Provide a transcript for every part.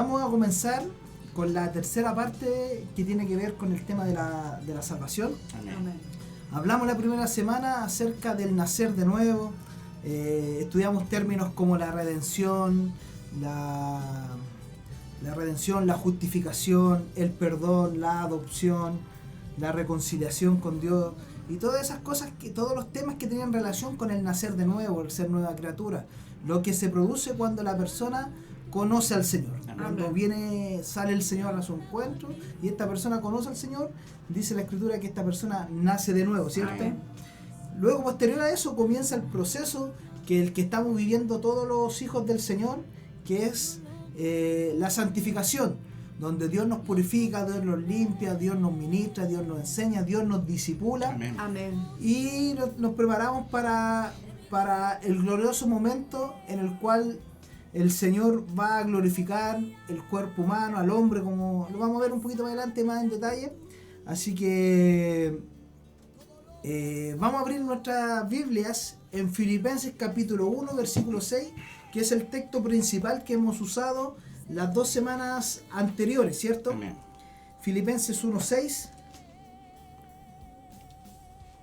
Vamos a comenzar con la tercera parte que tiene que ver con el tema de la salvación. Amén. Hablamos la primera semana acerca del nacer de nuevo. Estudiamos términos como la redención, la justificación, el perdón, la adopción, la reconciliación con Dios y todas esas cosas, todos los temas que tenían relación con el nacer de nuevo, el ser nueva criatura, lo que se produce cuando la persona conoce al Señor. Cuando sale el Señor a su encuentro y esta persona conoce al Señor, dice la Escritura que esta persona nace de nuevo, ¿cierto? Amén. Luego, posterior a eso, comienza el proceso que estamos viviendo todos los hijos del Señor, que es la santificación, donde Dios nos purifica, Dios nos limpia, Dios nos ministra, Dios nos enseña, Dios nos disipula. Amén. Amén. Y nos preparamos para el glorioso momento en el cual el Señor va a glorificar el cuerpo humano, al hombre, como lo vamos a ver un poquito más adelante, más en detalle. Así que vamos a abrir nuestras Biblias en Filipenses capítulo 1, versículo 6, que es el texto principal que hemos usado las 2 semanas anteriores, ¿cierto? Amén. Filipenses 1, 6.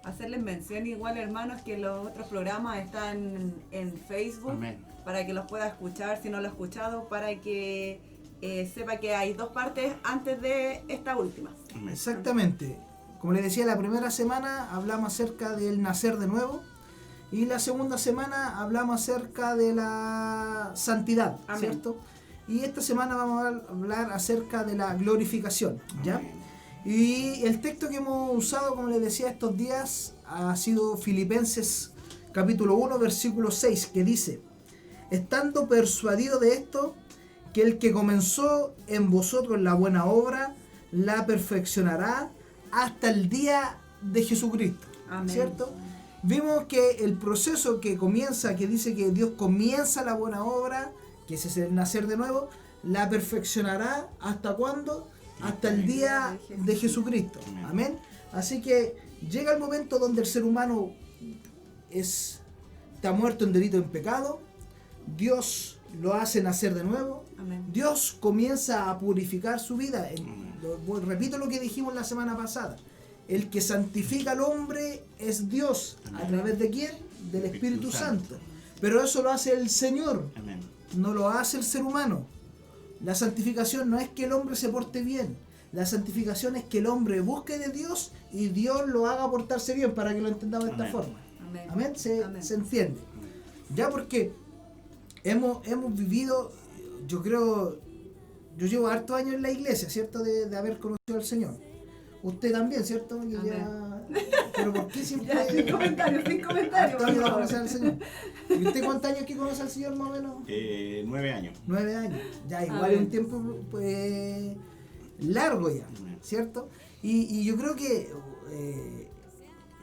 Hacerles mención igual, hermanos, que los otros programas están en Facebook. Amén. Para que los pueda escuchar si no lo ha escuchado, para que sepa que hay 2 partes antes de esta última. Amén. Exactamente. Como les decía, la primera semana hablamos acerca del nacer de nuevo y la segunda semana hablamos acerca de la santidad, Amén. ¿cierto? Y esta semana vamos a hablar acerca de la glorificación, ¿ya? Amén. Y el texto que hemos usado, como les decía, estos días ha sido Filipenses capítulo 1, versículo 6, que dice: estando persuadido de esto, que el que comenzó en vosotros la buena obra, la perfeccionará hasta el día de Jesucristo. Amén. ¿Cierto? Vimos que el proceso que comienza, que dice que Dios comienza la buena obra, que ese es el nacer de nuevo, la perfeccionará ¿hasta cuándo? Hasta el día de Jesucristo. Amén. Así que llega el momento donde el ser humano está muerto en delito y en pecado. Dios lo hace nacer de nuevo. Amén. Dios comienza a purificar su vida. Repito lo que dijimos la semana pasada. El que santifica al hombre es Dios. ¿A través de quién? Del Espíritu Santo. Pero eso lo hace el Señor. Amén. No lo hace el ser humano. La santificación no es que el hombre se porte bien. La santificación es que el hombre busque de Dios y Dios lo haga portarse bien, para que lo entendamos de esta Amén. forma. Amén. Amén. Amén. Se entiende. Ya, porque hemos vivido, yo llevo hartos años en la iglesia, ¿cierto? De haber conocido al Señor. Usted también, ¿cierto? Que pero ¿por qué siempre? Ya, sin comentarios. Hartos años de conocer al Señor. ¿Y usted cuántos años que conoce al Señor más o menos? 9 años. 9 años. Ya, igual Amén. es un tiempo pues largo ya, ¿cierto? Y yo creo que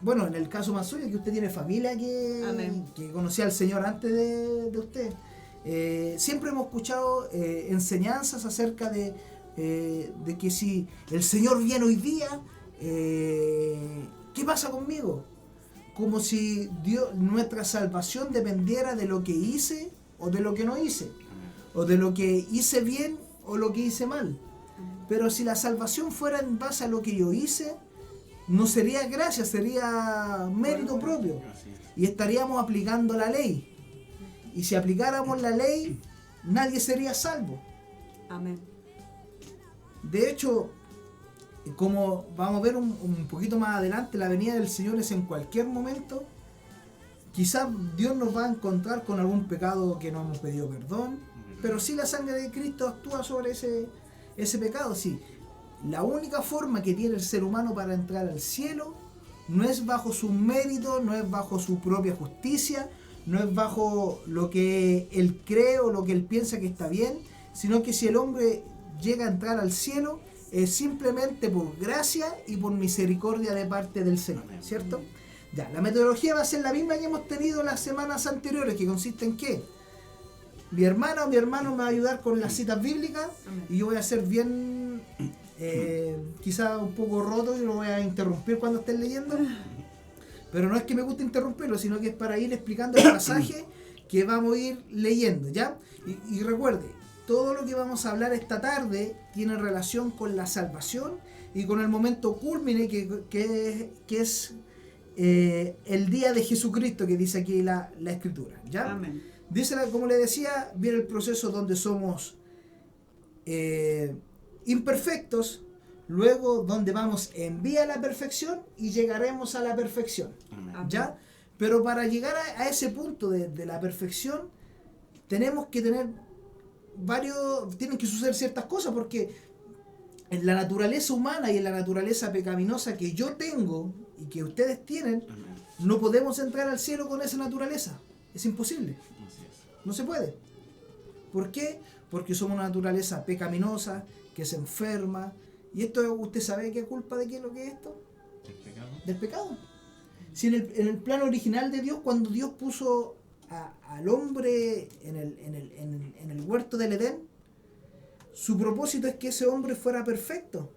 bueno, en el caso más suyo, que usted tiene familia Amén. que conocía al Señor antes de usted. Siempre hemos escuchado enseñanzas acerca de que si el Señor viene hoy día, ¿qué pasa conmigo? Como si nuestra salvación dependiera de lo que hice o de lo que no hice, o de lo que hice bien o lo que hice mal. Pero si la salvación fuera en base a lo que yo hice, no sería gracia, sería mérito propio. Así es. Y estaríamos aplicando la ley. Y si aplicáramos la ley, nadie sería salvo. Amén. De hecho, como vamos a ver un poquito más adelante, la venida del Señor es en cualquier momento. Quizás Dios nos va a encontrar con algún pecado que no hemos pedido perdón, pero sí la sangre de Cristo actúa sobre ese pecado. Sí, la única forma que tiene el ser humano para entrar al cielo no es bajo su mérito, no es bajo su propia justicia, no es bajo lo que él cree o lo que él piensa que está bien, sino que si el hombre llega a entrar al cielo es simplemente por gracia y por misericordia de parte del Señor, ¿cierto? Ya, la metodología va a ser la misma que hemos tenido las semanas anteriores, que consiste en que mi hermana o mi hermano me va a ayudar con las citas bíblicas. Amén. Y yo voy a ser bien, quizá un poco roto, y lo voy a interrumpir cuando estén leyendo, pero no es que me guste interrumpirlo, sino que es para ir explicando el pasaje que vamos a ir leyendo, ¿ya? Y recuerde, todo lo que vamos a hablar esta tarde tiene relación con la salvación y con el momento cúlmine que es el día de Jesucristo, que dice aquí la Escritura. ¿Ya? Amén. Dice, como le decía, viene el proceso donde somos imperfectos, luego donde vamos en vía a la perfección y llegaremos a la perfección. Amén. ¿Ya? Pero para llegar a ese punto de la perfección, tenemos que tener tienen que suceder ciertas cosas, porque en la naturaleza humana y en la naturaleza pecaminosa que yo tengo y que ustedes tienen, Amén. no podemos entrar al cielo con esa naturaleza. Es imposible. Así es. No se puede. ¿Por qué? Porque somos una naturaleza pecaminosa, que se enferma. ¿Y esto usted sabe qué culpa de qué es lo que es esto? ¿El pecado? Del pecado. Si en el plan original de Dios, cuando Dios puso al hombre en el huerto del Edén, su propósito es que ese hombre fuera perfecto.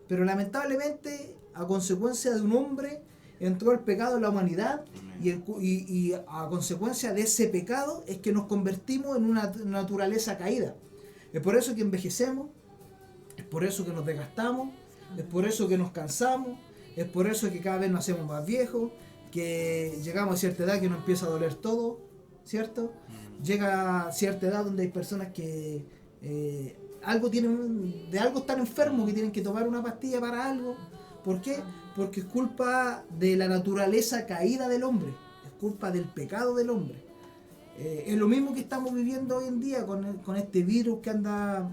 Pero lamentablemente, a consecuencia de un hombre, entró el pecado en la humanidad. Y a consecuencia de ese pecado es que nos convertimos en una naturaleza caída. Es por eso que envejecemos, es por eso que nos desgastamos, es por eso que nos cansamos, es por eso que cada vez nos hacemos más viejos, que llegamos a cierta edad que nos empieza a doler todo, ¿cierto? Llega a cierta edad donde hay personas que de algo están enfermos, que tienen que tomar una pastilla para algo. ¿Por qué? Porque es culpa de la naturaleza caída del hombre, es culpa del pecado del hombre. Es lo mismo que estamos viviendo hoy en día con este virus que anda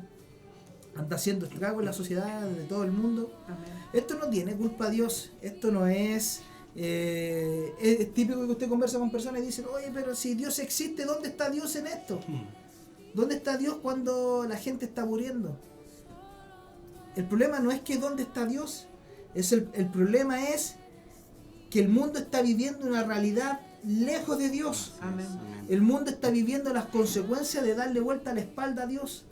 haciendo estrago en la sociedad de todo el mundo. Amén. Esto no tiene culpa a Dios, esto no es... es típico que usted conversa con personas y dicen, oye, pero si Dios existe, ¿dónde está Dios en esto? ¿Dónde está Dios cuando la gente está muriendo? El problema no es que dónde está Dios, el problema es que el mundo está viviendo una realidad lejos de Dios. Amén. El mundo está viviendo las consecuencias de darle vuelta a la espalda a Dios.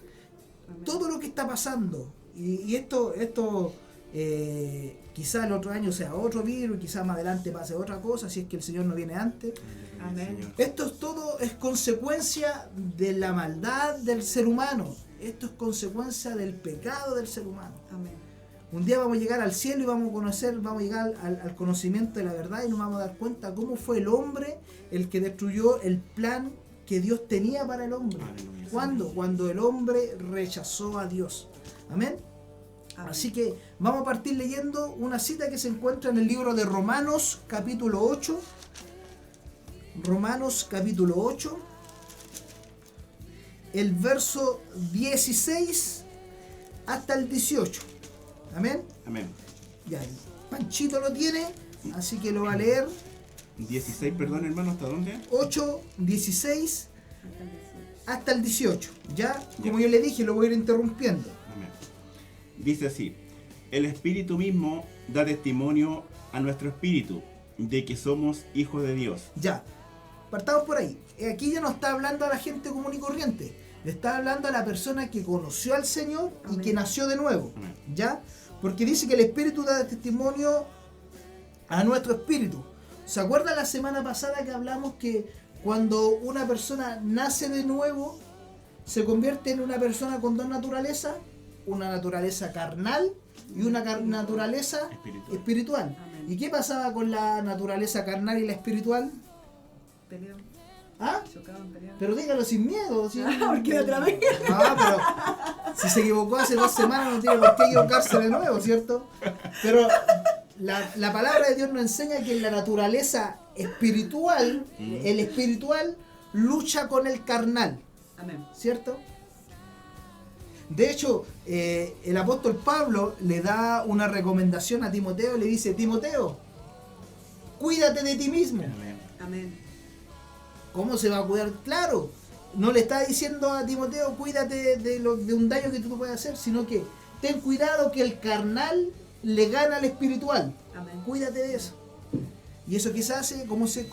Amén. Todo lo que está pasando, y esto quizá el otro año sea otro virus, quizá más adelante pase otra cosa, si es que el Señor no viene antes. Amén. Esto todo es consecuencia de la maldad del ser humano. Esto es consecuencia del pecado del ser humano. Amén. Un día vamos a llegar al cielo y vamos a llegar al conocimiento de la verdad y nos vamos a dar cuenta cómo fue el hombre el que destruyó el plan que Dios tenía para el hombre. Aleluya. ¿Cuándo? Cuando el hombre rechazó a Dios. Amén. Amén. Así que vamos a partir leyendo una cita que se encuentra en el libro de Romanos capítulo 8. Romanos capítulo 8. El verso 16 hasta el 18. Amén. Amén. Ya, Panchito lo tiene, así que lo va a leer. 16, perdón, hermano, ¿hasta dónde? 8, 16 hasta el 18. Ya, como yo le dije, lo voy a ir interrumpiendo. Amén. Dice así: el Espíritu mismo da testimonio a nuestro espíritu de que somos hijos de Dios. Ya, partamos por ahí. Aquí ya no está hablando a la gente común y corriente. Le está hablando a la persona que conoció al Señor y Amén. que nació de nuevo. Amén. ¿Ya? Porque dice que el Espíritu da testimonio a nuestro espíritu. ¿Se acuerdan la semana pasada que hablamos que cuando una persona nace de nuevo, se convierte en una persona con dos naturalezas? Una naturaleza carnal y una naturaleza espiritual. Amén. ¿Y qué pasaba con la naturaleza carnal y la espiritual? Peleó. ¿Ah? Chocaban, peleaban. Pero dígalo sin miedo. ¿Sí? Porque otra vez. No, pero si se equivocó hace 2 semanas no tiene por qué equivocarse de nuevo, ¿cierto? Pero la palabra de Dios nos enseña que en la naturaleza espiritual, el espiritual lucha con el carnal, Amén. ¿cierto? De hecho, el apóstol Pablo le da una recomendación a Timoteo, le dice, Timoteo, cuídate de ti mismo. Amén. Amén. ¿Cómo se va a cuidar? Claro, no le está diciendo a Timoteo, cuídate de un daño que tú puedes hacer, sino que ten cuidado que el carnal le gana al espiritual. Amén. Cuídate de eso. Y eso que se hace, ¿cómo se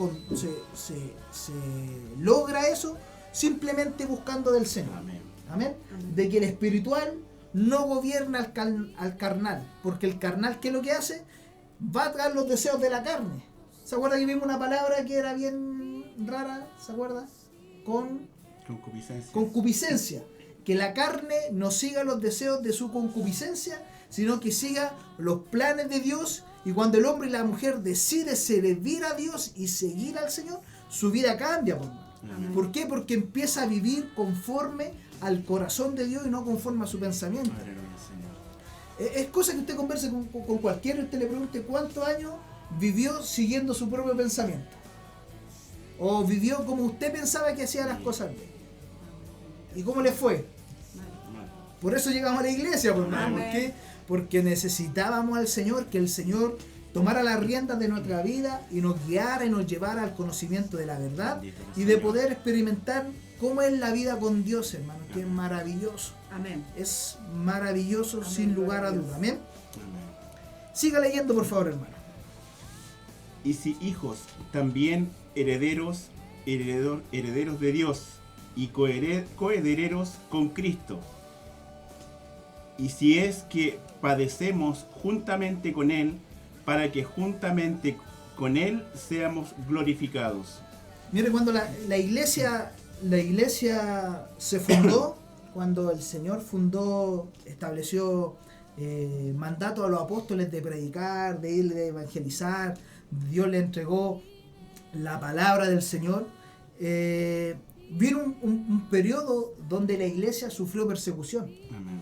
logra eso? Simplemente buscando del Señor. Amén. Amén. Amén. De que el espiritual no gobierna al carnal, porque el carnal, ¿qué es lo que hace? Va tras los deseos de la carne. ¿Se acuerda que vimos una palabra que era bien rara? ¿Se acuerda? Concupiscencia. Concupiscencia. que la carne no siga los deseos de su concupiscencia, sino que siga los planes de Dios. Y cuando el hombre y la mujer deciden servir a Dios y seguir al Señor, su vida cambia, por hermano. Amén. ¿Por qué? Porque empieza a vivir conforme al corazón de Dios y no conforme a su pensamiento. Aleluya, Señor. Es cosa que usted converse con cualquiera y usted le pregunte cuántos años vivió siguiendo su propio pensamiento. O vivió como usted pensaba que hacía las cosas bien. ¿Y cómo le fue? Por eso llegamos a la iglesia, por hermano. ¿Por qué? Porque necesitábamos al Señor, que el Señor tomara las riendas de nuestra vida y nos guiara y nos llevara al conocimiento de la verdad y de poder experimentar cómo es la vida con Dios, hermano, que es maravilloso. Amén. Es maravilloso, Amén, sin lugar a duda. Amén. Siga leyendo, por favor, hermano. Y si hijos, también herederos de Dios y coherederos con Cristo. Y si es que padecemos juntamente con Él, para que juntamente con Él seamos glorificados. Mire, cuando la iglesia se fundó, cuando el Señor estableció mandato a los apóstoles de predicar, de ir, de evangelizar, Dios le entregó la palabra del Señor, vino un periodo donde la iglesia sufrió persecución, Amén.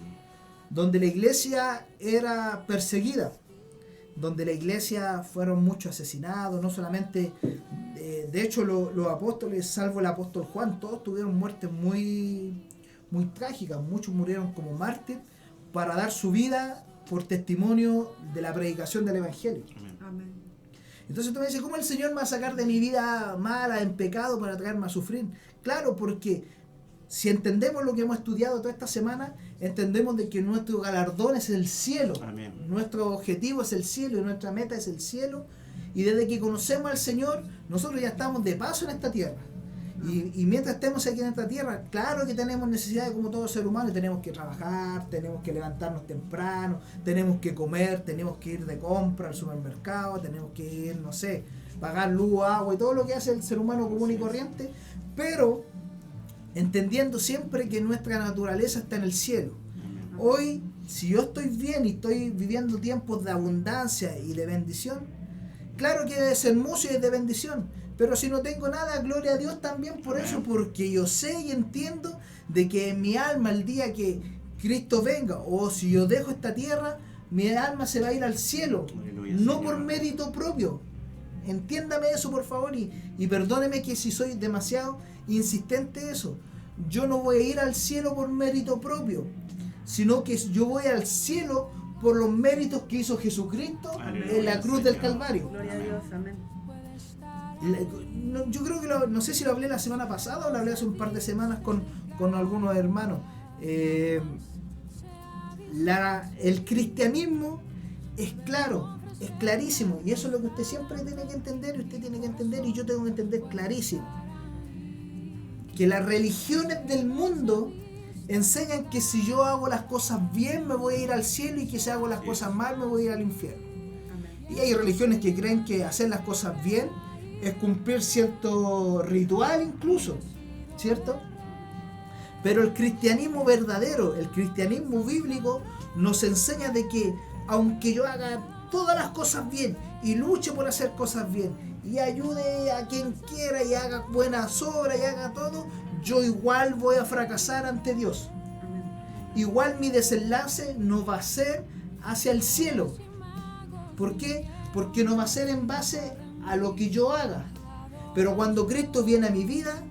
donde la iglesia era perseguida, donde la iglesia fueron muchos asesinados, no solamente, de hecho los apóstoles, salvo el apóstol Juan, todos tuvieron muertes muy, muy trágicas, muchos murieron como mártires para dar su vida por testimonio de la predicación del Evangelio. Amén. Entonces tú me dices, ¿cómo el Señor me va a sacar de mi vida mala, en pecado, para traerme a sufrir? Claro, porque si entendemos lo que hemos estudiado toda esta semana, entendemos de que nuestro galardón es el cielo. Amén. Nuestro objetivo es el cielo y nuestra meta es el cielo. Y desde que conocemos al Señor, nosotros ya estamos de paso en esta tierra. Y mientras estemos aquí en esta tierra, claro que tenemos necesidades como todo ser humano, y tenemos que trabajar, tenemos que levantarnos temprano, tenemos que comer, tenemos que ir de compra al supermercado, tenemos que ir, no sé, pagar luz, agua y todo lo que hace el ser humano común y corriente, pero entendiendo siempre que nuestra naturaleza está en el cielo. Hoy, si yo estoy bien y estoy viviendo tiempos de abundancia y de bendición, claro que es hermoso y es de bendición, pero si no tengo nada, gloria a Dios también por eso, porque yo sé y entiendo de que en mi alma, el día que Cristo venga, o si yo dejo esta tierra, mi alma se va a ir al cielo, Aleluya, no Señor. por mérito propio. Entiéndame eso, por favor, y perdóneme que si soy demasiado insistente en eso. Yo no voy a ir al cielo por mérito propio, sino que yo voy al cielo por los méritos que hizo Jesucristo en la cruz del Calvario. Gloria a Dios. Amén. Yo creo que no sé si lo hablé la semana pasada o lo hablé hace un par de semanas con algunos hermanos. El cristianismo es claro, es clarísimo, y eso es lo que usted siempre tiene que entender, y usted tiene que entender, y yo tengo que entender clarísimo, que las religiones del mundo enseñan que si yo hago las cosas bien me voy a ir al cielo, y que si hago las cosas mal me voy a ir al infierno. Amén. Y hay religiones que creen que hacer las cosas bien es cumplir cierto ritual incluso, ¿cierto? Pero el cristianismo verdadero, el cristianismo bíblico, nos enseña de que aunque yo haga todas las cosas bien y luche por hacer cosas bien y ayude a quien quiera y haga buenas obras y haga todo, yo igual voy a fracasar ante Dios. Amén. Igual mi desenlace no va a ser hacia el cielo. ¿Por qué? Porque no va a ser en base a lo que yo haga. Pero cuando Cristo viene a mi vida,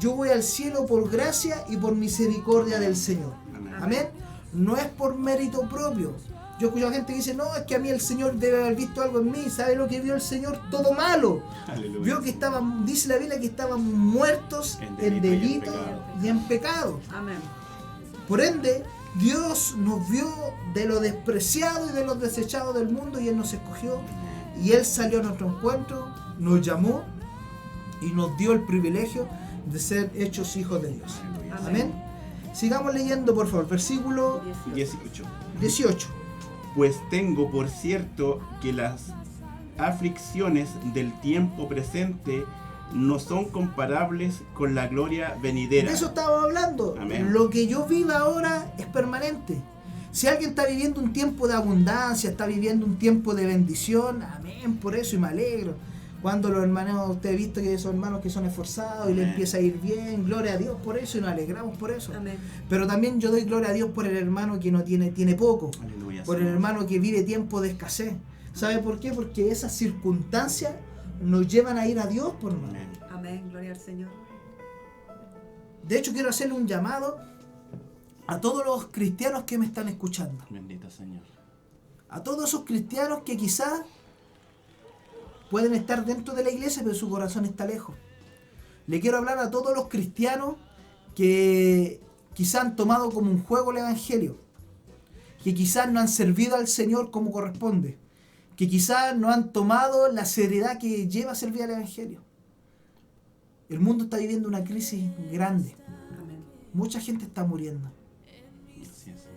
yo voy al cielo por gracia y por misericordia del Señor. Amén. No es por mérito propio. Yo escucho a gente que dice, no, es que a mí el Señor debe haber visto algo en mí. ¿Sabe lo que vio el Señor? Todo malo. Aleluya. Vio que dice la Biblia, que estaban muertos en delito y en pecado. Amén. Por ende, Dios nos vio de lo despreciado y de los desechados del mundo, y Él nos escogió, y Él salió a nuestro encuentro, nos llamó y nos dio el privilegio de ser hechos hijos de Dios. Amén. Sigamos leyendo, por favor, versículo 18. 18. Pues tengo por cierto que las aflicciones del tiempo presente no son comparables con la gloria venidera. De eso estaba hablando. Amén. Lo que yo viva ahora es permanente. Si alguien está viviendo un tiempo de abundancia, está viviendo un tiempo de bendición, amén, por eso, y me alegro. Cuando los hermanos, usted ha visto que son hermanos que son esforzados y le Amén. empieza a ir bien, gloria a Dios por eso y nos alegramos por eso. Amén. Pero también yo doy gloria a Dios por el hermano que no tiene poco, Aleluya, por el Señor. hermano que vive tiempo de escasez. ¿Sabe por qué? Porque esas circunstancias nos llevan a ir a Dios, por hermano. Amén. Amén. Gloria al Señor. De hecho, quiero hacerle un llamado a todos los cristianos que me están escuchando. Bendito Señor. A todos esos cristianos que quizás pueden estar dentro de la iglesia, pero su corazón está lejos. Le quiero hablar a todos los cristianos que quizás han tomado como un juego el evangelio, que quizás no han servido al Señor como corresponde, que quizás no han tomado la seriedad que lleva a servir al evangelio. El mundo está viviendo una crisis grande. Amén. Mucha gente está muriendo. Así es.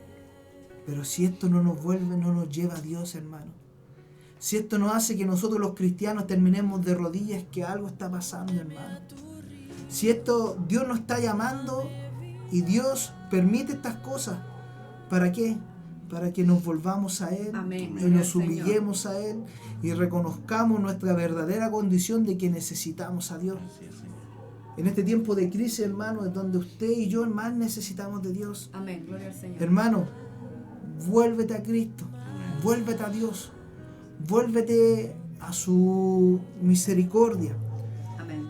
Pero si esto no nos vuelve, no nos lleva a Dios, hermano. Si esto no hace que nosotros los cristianos terminemos de rodillas, que algo está pasando, hermano. Si esto, Dios nos está llamando y Dios permite estas cosas, ¿para qué? Para que nos volvamos a Él Amén. y Gloria nos al Señor. humillemos a Él y reconozcamos nuestra verdadera condición de que necesitamos a Dios. Así es, Señor. En este tiempo de crisis, hermano, es donde usted y yo más necesitamos de Dios. Amén. Gloria al Señor. Hermano, vuélvete a Cristo, Amén. vuélvete a Dios, vuélvete a su misericordia. Amén.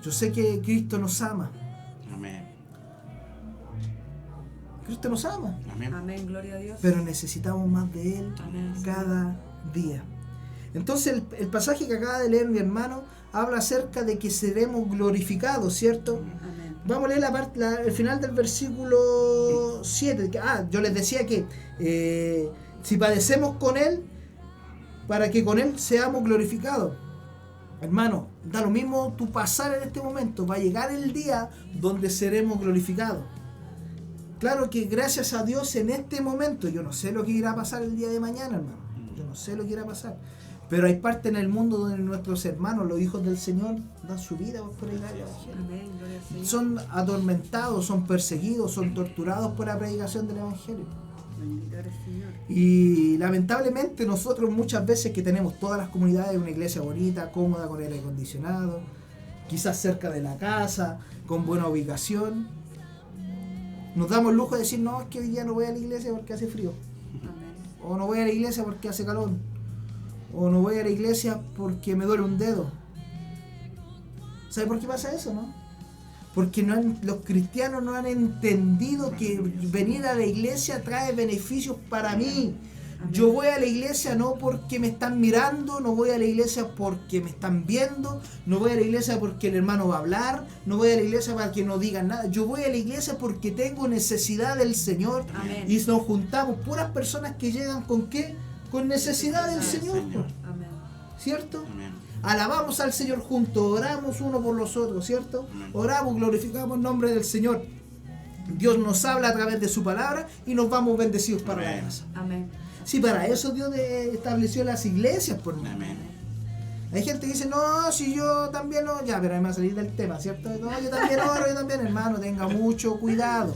Yo sé que Cristo nos ama, Amén. Cristo nos ama, Amén. Amén. Gloria a Dios. pero necesitamos más de Él Amén. cada día. Entonces el pasaje que acaba de leer mi hermano habla acerca de que seremos glorificados, ¿cierto? Amén. Vamos a leer el final del versículo 7. Yo les decía que si padecemos con Él, para que con Él seamos glorificados. Hermano, da lo mismo tu pasar en este momento. Va a llegar el día donde seremos glorificados. Claro que gracias a Dios en este momento, yo no sé lo que irá a pasar el día de mañana, hermano. Yo no sé lo que irá a pasar. Pero hay parte en el mundo donde nuestros hermanos, los hijos del Señor, dan su vida por predicar el Evangelio. Amén. Gloria al Señor. Son atormentados, son perseguidos, son torturados por la predicación del Evangelio. Bendito eres, Señor. Y lamentablemente nosotros muchas veces que tenemos todas las comunidades, una iglesia bonita, cómoda, con aire acondicionado, quizás cerca de la casa, con buena ubicación, nos damos el lujo de decir, no, es que hoy día no voy a la iglesia porque hace frío, Amén. o no voy a la iglesia porque hace calor, o no voy a la iglesia porque me duele un dedo. ¿Sabe por qué pasa eso, no? Porque los cristianos no han entendido que venir a la iglesia trae beneficios para mí. Amén. Yo voy a la iglesia no porque me están mirando, no voy a la iglesia porque me están viendo, no voy a la iglesia porque el hermano va a hablar, no voy a la iglesia para que no digan nada. Yo voy a la iglesia porque tengo necesidad del Señor. Amén. Y nos juntamos puras personas que llegan con ¿qué? Con necesidad del Señor, Señor. Amén. ¿cierto? Amén. Alabamos al Señor juntos, oramos uno por los otros, ¿cierto? Amén. Oramos, glorificamos el nombre del Señor. Dios nos habla a través de su palabra y nos vamos bendecidos para la Amén. casa. Amén. Sí, para eso Dios estableció las iglesias, por mí. Amén. Hay gente que dice, no, si yo también no, ya, pero además salir del tema, ¿cierto? No, yo también oro, yo también, hermano, tenga mucho cuidado,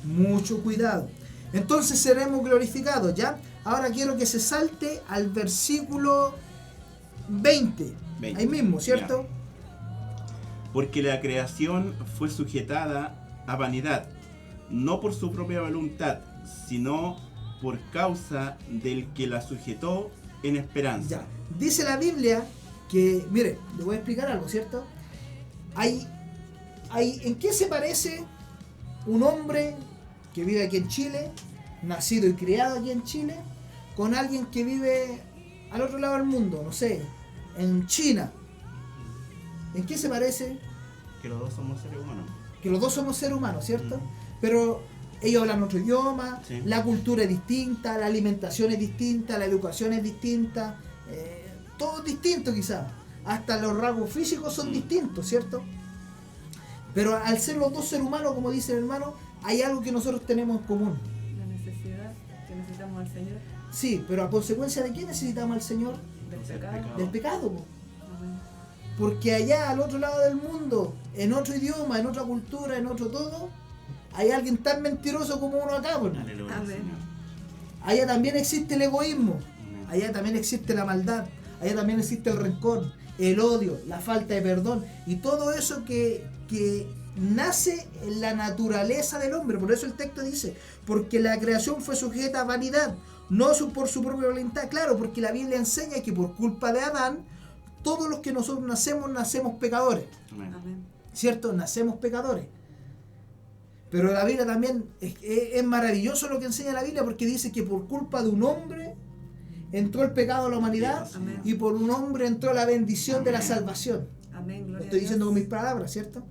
mucho cuidado. Entonces seremos glorificados, ¿ya? Ahora quiero que se salte al versículo 20. Ahí mismo, ¿cierto? Porque la creación fue sujetada a vanidad, no por su propia voluntad, sino por causa del que la sujetó en esperanza. Ya. Dice la Biblia que, mire, le voy a explicar algo, ¿cierto? ¿En qué se parece un hombre que vive aquí en Chile, nacido y criado aquí en Chile, con alguien que vive al otro lado del mundo, no sé, en China? ¿En qué se parece? Que los dos somos seres humanos. Que los dos somos seres humanos, ¿cierto? Pero ellos hablan otro idioma, Sí. la cultura es distinta, la alimentación es distinta, la educación es distinta, todo es distinto quizás. Hasta los rasgos físicos son distintos, ¿cierto? Pero al ser los dos seres humanos, como dice el hermano, hay algo que nosotros tenemos en común. La necesidad que necesitamos al Señor Sí, pero a consecuencia de qué necesitamos al Señor? del Del pecado. pecado. Del pecado, po. Amén. Porque allá al otro lado del mundo, en otro idioma, en otra cultura, en otro todo, hay alguien tan mentiroso como uno acá, pues. Aleluya, Amén. Señor. Allá también existe el egoísmo, Amén. allá también existe la maldad, allá también existe el rencor, el odio, la falta de perdón y todo eso que nace en la naturaleza del hombre. Por eso el texto dice, porque la creación fue sujeta a vanidad, no por su propia voluntad. Claro, porque la Biblia enseña que por culpa de Adán, todos los que nosotros nacemos pecadores, Amén. Amén. ¿cierto? Nacemos pecadores. Pero la Biblia también es maravilloso lo que enseña la Biblia, porque dice que por culpa de un hombre entró el pecado a la humanidad Amén. y por un hombre entró la bendición de la Amén. salvación. Amén. Lo Gloria estoy a diciendo con Dios. mis palabras, ¿cierto?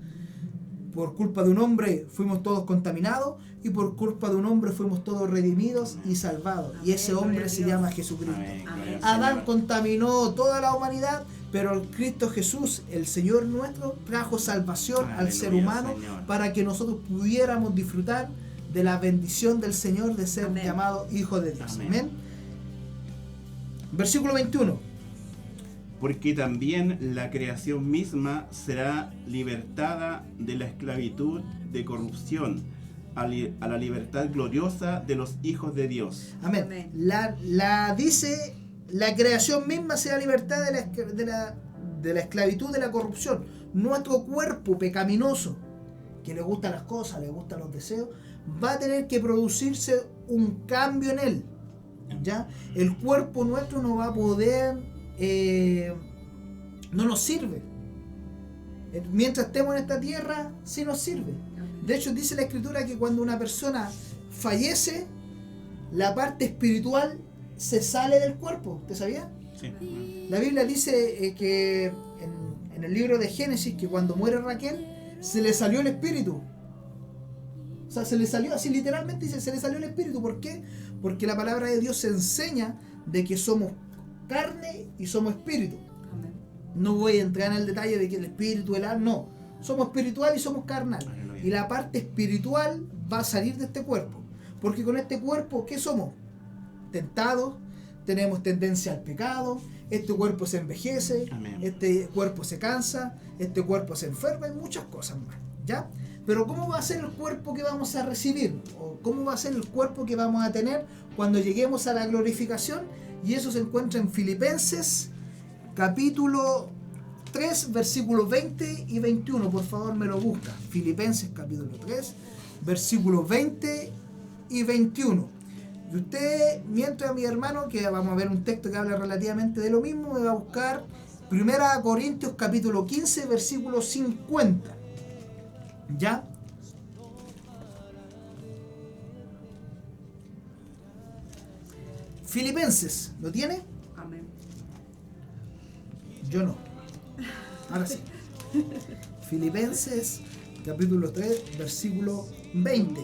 Por culpa de un hombre fuimos todos contaminados y por culpa de un hombre fuimos todos redimidos y salvados. Y Amén, ese gloria hombre a se Dios. llama Jesucristo. Amén. Gloria al Adán Señor. contaminó toda la humanidad, pero el Cristo Jesús, el Señor nuestro, trajo salvación al Aleluya, ser humano Señor. para que nosotros pudiéramos disfrutar de la bendición del Señor de ser Amén. llamado hijo de Dios. Amén. Amén. Versículo 21. Porque también la creación misma será libertada de la esclavitud de corrupción a la libertad gloriosa de los hijos de Dios. Amén. Amén. Dice, la creación misma será libertad de la esclavitud, de la corrupción. Nuestro cuerpo pecaminoso, que le gustan las cosas, le gustan los deseos, va a tener que producirse un cambio en él. ¿Ya? El cuerpo nuestro no va a poder, no nos sirve. Mientras estemos en esta tierra, sí nos sirve. Amén. De hecho, dice la Escritura que cuando una persona fallece, la parte espiritual se sale del cuerpo. ¿Te sabías? Sí. La Biblia dice que en el libro de Génesis, que cuando muere Raquel, se le salió el espíritu. O sea, se le salió, así literalmente dice, se le salió el espíritu. ¿Por qué? Porque la palabra de Dios se enseña de que somos carne y somos espíritu. Amén. No voy a entrar en el detalle de que el espíritu, el alma, no. Somos espiritual y somos carnal. Aleluya. Y la parte espiritual va a salir de este cuerpo. Porque con este cuerpo, ¿qué somos? Tentados, tenemos tendencia al pecado, este cuerpo se envejece, Amén. este cuerpo se cansa, este cuerpo se enferma y muchas cosas más. ¿Ya? Pero ¿cómo va a ser el cuerpo que vamos a recibir? ¿O cómo va a ser el cuerpo que vamos a tener cuando lleguemos a la glorificación? Y eso se encuentra en Filipenses capítulo 3, versículos 20 y 21. Por favor, me lo busca. Filipenses capítulo 3, versículos 20 y 21. Y usted, mientras mi hermano, que vamos a ver un texto que habla relativamente de lo mismo, me va a buscar 1 Corintios capítulo 15, versículo 50. ¿Ya? Filipenses, ¿lo tiene? Amén. Yo no. Ahora sí. Filipenses, capítulo 3, versículo 20.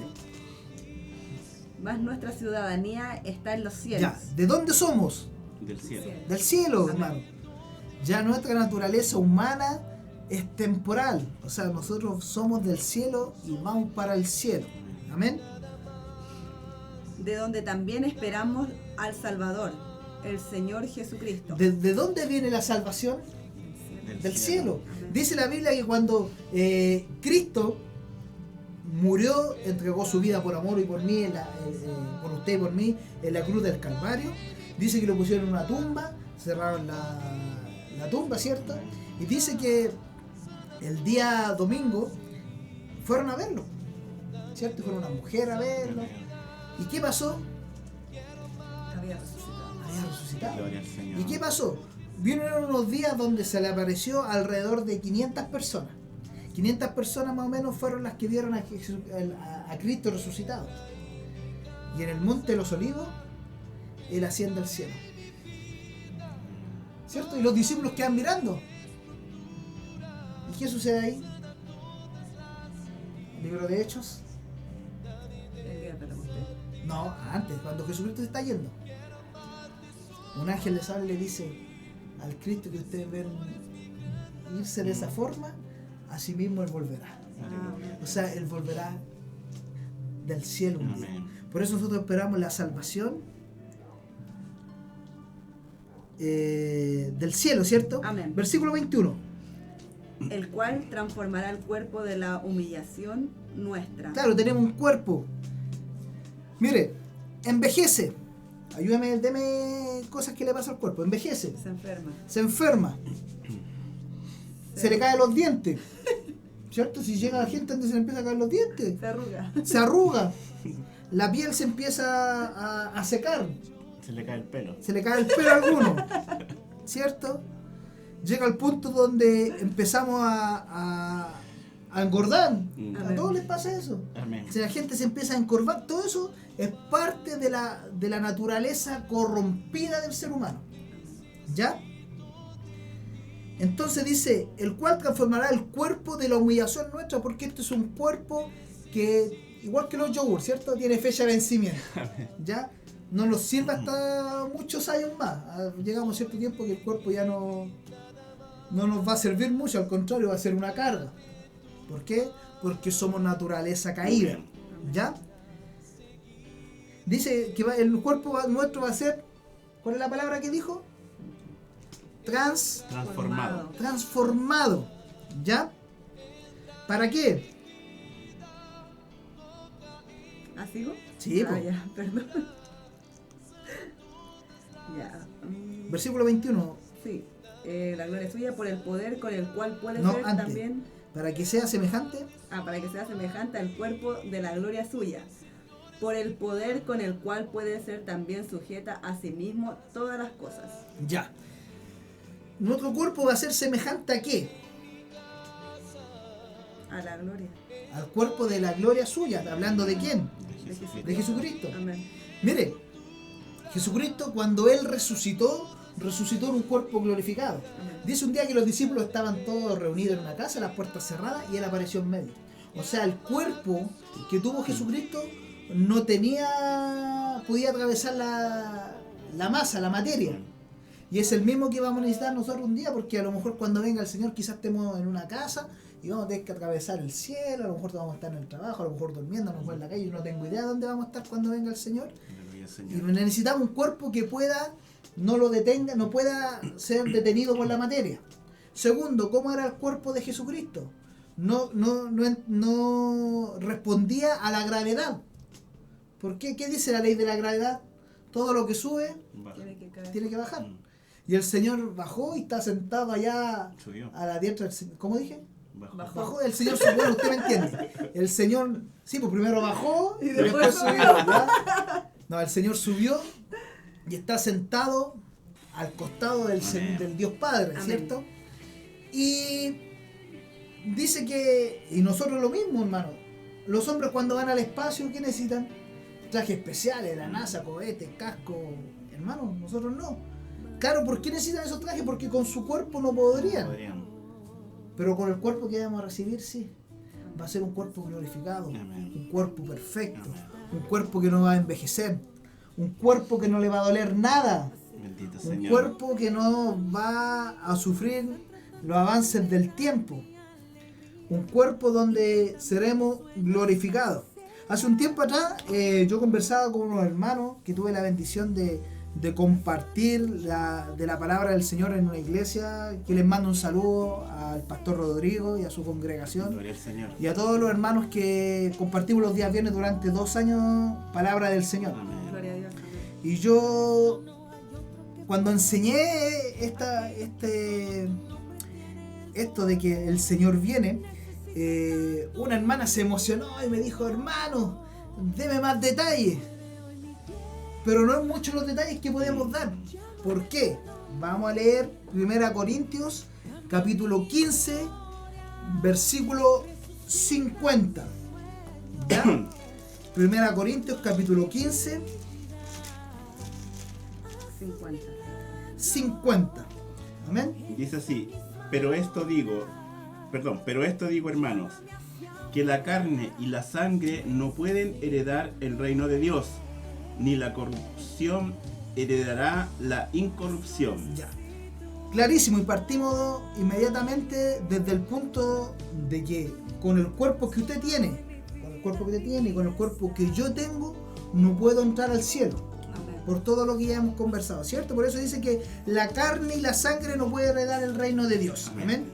Más nuestra ciudadanía está en los cielos. Ya, ¿de dónde somos? Del cielo. Del cielo, Amén. hermano. Ya nuestra naturaleza humana es temporal. O sea, nosotros somos del cielo y vamos para el cielo. Amén. De donde también esperamos al Salvador, el Señor Jesucristo. ¿De dónde viene la salvación? Del cielo. Amén. Dice la Biblia que cuando Cristo murió, entregó su vida por amor y por mí, por usted y por mí, en la cruz del Calvario, dice que lo pusieron en una tumba, cerraron la tumba, ¿cierto? Y dice que el día domingo fueron a verlo, ¿cierto? Fueron una mujer a verlo. ¿Y qué pasó? Había resucitado. Había resucitado. Gloria al Señor. ¿Y qué pasó? Vinieron unos días donde se le apareció alrededor de 500 personas. 500 personas más o menos fueron las que vieron a Cristo resucitado. Y en el Monte de los Olivos, Él asciende al cielo. ¿Cierto? Y los discípulos quedan mirando. ¿Y qué sucede ahí? ¿El libro de Hechos? El día de Pentecostés. No, antes, cuando Jesucristo se está yendo. Un ángel les habla y le dice al Cristo que ustedes ven irse de esa forma, así mismo Él volverá. Amén. O sea, Él volverá del cielo un día. Amén. Por eso nosotros esperamos la salvación del cielo, ¿cierto? Amén. Versículo 21. el cual transformará el cuerpo de la humillación nuestra. Claro, tenemos un cuerpo. Mire, envejece. Ayúdame, deme cosas que le pasa al cuerpo. Envejece. Se enferma. Se enferma. Se le caen los dientes. ¿Cierto? Si llega la gente antes se le empieza a caer los dientes. Se arruga. Se arruga. La piel se empieza a secar. Se le cae el pelo. Se le cae el pelo a alguno. ¿Cierto? Llega al punto donde empezamos a engordar. A todos les pasa eso. Amén. Si la gente se empieza a encorvar, todo eso es parte de la naturaleza corrompida del ser humano. ¿Ya? Entonces dice, el cual transformará el cuerpo de la humillación nuestra, porque este es un cuerpo que, igual que los yogur, ¿cierto? Tiene fecha de vencimiento. ¿Ya? No nos sirve hasta muchos años más. Llegamos a cierto tiempo que el cuerpo ya no nos va a servir mucho, al contrario, va a ser una carga. ¿Por qué? Porque somos naturaleza caída. ¿Ya? Dice que el cuerpo nuestro va a ser, ¿cuál es la palabra que dijo? Transformado. ¿Ya? ¿Para qué? ¿Ah, sigo? Sí, po. Ya, perdón. Ya. Versículo 21. Sí. La gloria suya por el poder con el cual puede No, ser antes. también. Para que sea semejante. Para que sea semejante al cuerpo de la gloria suya. Por el poder con el cual puede ser también sujeta a sí mismo todas las cosas. Ya. Nuestro cuerpo va a ser semejante ¿a qué? A la gloria Al cuerpo de la gloria suya. ¿Hablando de quién? De Jesucristo. Amén. Mire, Jesucristo cuando Él resucitó en un cuerpo glorificado. Amén. Dice un día que los discípulos estaban todos reunidos en una casa, las puertas cerradas, y Él apareció en medio. O sea, el cuerpo que tuvo Jesucristo no podía atravesar la masa, la materia. Y es el mismo que vamos a necesitar nosotros un día, porque a lo mejor cuando venga el Señor quizás estemos en una casa y vamos a tener que atravesar el cielo, a lo mejor vamos a estar en el trabajo, a lo mejor durmiendo, a lo mejor en la calle, yo no tengo idea de dónde vamos a estar cuando venga el Señor. Y necesitamos un cuerpo que no lo detenga, no pueda ser detenido por la materia. Segundo, ¿cómo era el cuerpo de Jesucristo? No respondía a la gravedad. ¿Por qué? ¿Qué dice la ley de la gravedad? Todo lo que sube tiene que bajar. Y el Señor bajó y está sentado allá a la diestra del Señor. ¿Cómo dije? Bajó, el Señor subió, bueno, usted me entiende. El Señor, sí, pues primero bajó y después subió. ¿Verdad? No, el Señor subió y está sentado al costado del Dios Padre, ¿cierto? Amén. Y dice que, y nosotros lo mismo, hermano, los hombres cuando van al espacio, ¿qué necesitan? Trajes especiales, la NASA, cohetes, casco. Hermano, nosotros no. Claro, ¿por qué necesitan esos trajes? Porque con su cuerpo no podrían. Pero con el cuerpo que vamos a recibir, sí. Va a ser un cuerpo glorificado. Amén. Un cuerpo perfecto. Amén. Un cuerpo que no va a envejecer. Un cuerpo que no le va a doler nada. Bendito un Señor. Cuerpo que no va a sufrir los avances del tiempo. Un cuerpo donde seremos glorificados. Hace un tiempo atrás yo conversaba con unos hermanos que tuve la bendición de compartir de la palabra del Señor en una iglesia, que les mando un saludo al pastor Rodrigo y a su congregación. Gloria al Señor. Y a todos los hermanos que compartimos los días viernes durante 2 años palabra del Señor. Amén. Gloria a Dios. Y yo cuando enseñé esto de que el Señor viene, una hermana se emocionó y me dijo: hermano, deme más detalles. Pero no es mucho los detalles que podemos dar. ¿Por qué? Vamos a leer 1 Corintios capítulo 15 versículo 50. ¿Ya? 1 Corintios capítulo 15 50. Amén. Dice así: pero esto digo, hermanos, que la carne y la sangre no pueden heredar el reino de Dios, ni la corrupción heredará la incorrupción. Ya. Clarísimo, y partimos inmediatamente desde el punto de que con el cuerpo que usted tiene, y con el cuerpo que yo tengo, no puedo entrar al cielo. Amén. Por todo lo que ya hemos conversado, ¿cierto? Por eso dice que la carne y la sangre no pueden heredar el reino de Dios. Amén.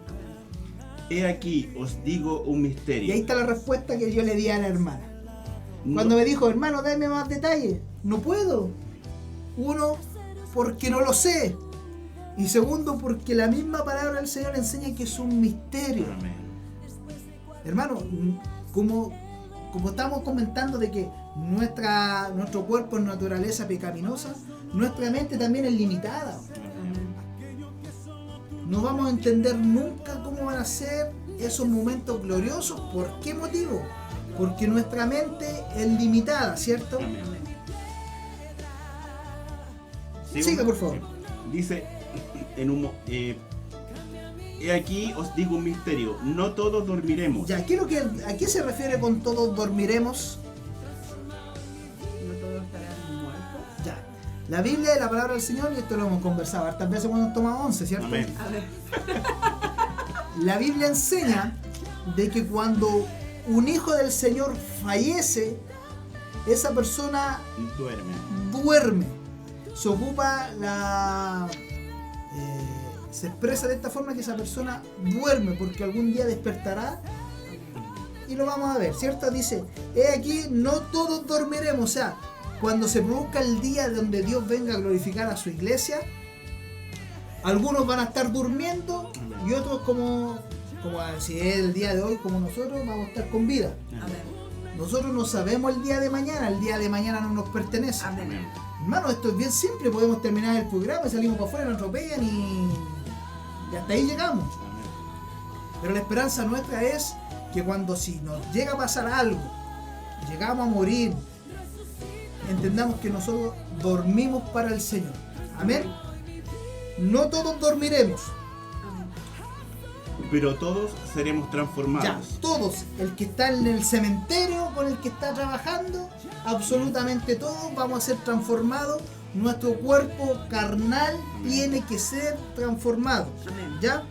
He aquí, os digo un Y ahí misterio. está la respuesta que yo le di a la hermana. No- Cuando me dijo, hermano, dame más detalles. No puedo. Uno, porque no lo sé. Y segundo, porque la misma palabra del Señor enseña que es un misterio. Amén. Hermano, como estamos comentando de que nuestro cuerpo es naturaleza pecaminosa, nuestra mente también es limitada. No vamos a entender nunca cómo van a ser esos momentos gloriosos. ¿Por qué motivo? Porque nuestra mente es limitada, ¿cierto? Amén. Siga, por favor. Dice, he aquí, os digo un misterio. No todos dormiremos. Ya, ¿a qué se refiere con todos dormiremos? No todos estarán muertos. Ya. La Biblia es la palabra del Señor y esto lo hemos conversado hartas veces cuando nos tomamos 11, ¿cierto? Amén. A ver. La Biblia enseña de que cuando un hijo del Señor fallece, esa persona duerme. Se ocupa se expresa de esta forma, que esa persona duerme porque algún día despertará y lo vamos a ver, ¿cierto? Dice, he aquí, no todos dormiremos. O sea, cuando se produzca el día donde Dios venga a glorificar a su iglesia, algunos van a estar durmiendo y otros como si es el día de hoy, como nosotros, vamos a estar con vida. Amén. Nosotros no sabemos el día de mañana no nos pertenece. Amén. Hermano, esto es bien simple, podemos terminar el programa y salimos para afuera, nos atropellan y hasta ahí llegamos. Pero la esperanza nuestra es que cuando si nos llega a pasar algo, llegamos a morir, entendamos que nosotros dormimos para el Señor. Amén. No todos dormiremos. Pero todos seremos Ya, transformados. todos, el que está en el cementerio con el que está trabajando, absolutamente todos vamos a ser transformados. Nuestro cuerpo carnal tiene que ser transformado. Amén. ¿Ya?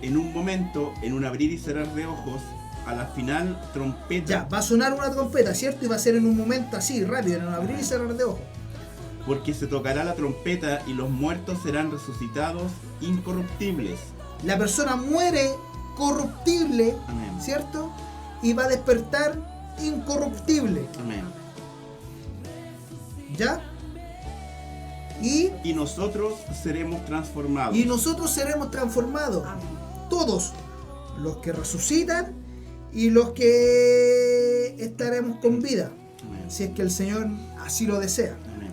En un momento, en un abrir y cerrar de ojos, a la final trompeta. Ya, va a sonar una trompeta, ¿cierto? Y va a ser en un momento así, rápido, en un abrir y cerrar de ojos. Porque se tocará la trompeta y los muertos serán resucitados incorruptibles. La persona muere corruptible, Amén. ¿cierto? Y va a despertar incorruptible. Amén. ¿Ya? Y nosotros seremos transformados. nosotros seremos transformados. Amén. Todos, los que resucitan y los que estaremos con vida, Amén. si es que el Señor así lo desea. Amén.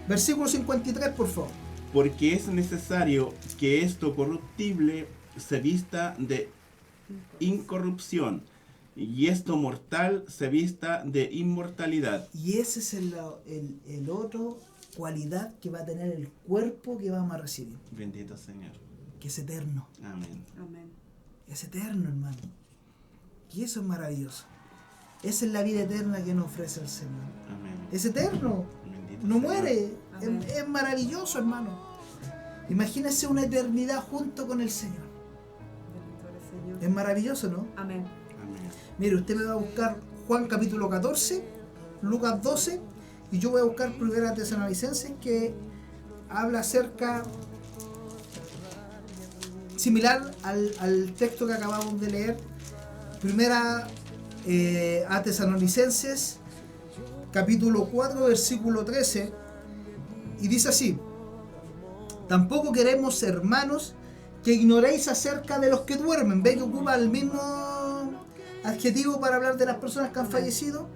Versículo 53, por favor. Porque es necesario que esto corruptible se vista de incorrupción y esto mortal se vista de inmortalidad. Y ese es el otro cualidad que va a tener el cuerpo que vamos a recibir, Bendito Señor. que es eterno. Amén. Amén. Es eterno, hermano. Y eso es maravilloso. Esa es la vida eterna que nos ofrece el Señor. Amén. Es eterno. Bendito No Señor. muere. Amén. Es maravilloso, hermano. Imagínense una eternidad junto con el Señor. Bendito eres, Señor. Es maravilloso, ¿no? Amén. Amén. Mire, usted me va a buscar Juan capítulo 14, Lucas 12, y yo voy a buscar Primera Tesalonicenses, que habla acerca, similar al texto que acabamos de leer. Primera a Tesalonicenses, capítulo 4, versículo 13, y dice así: tampoco queremos, hermanos, que ignoréis acerca de los que duermen. Ve que ocupa el mismo adjetivo para hablar de las personas que han fallecido,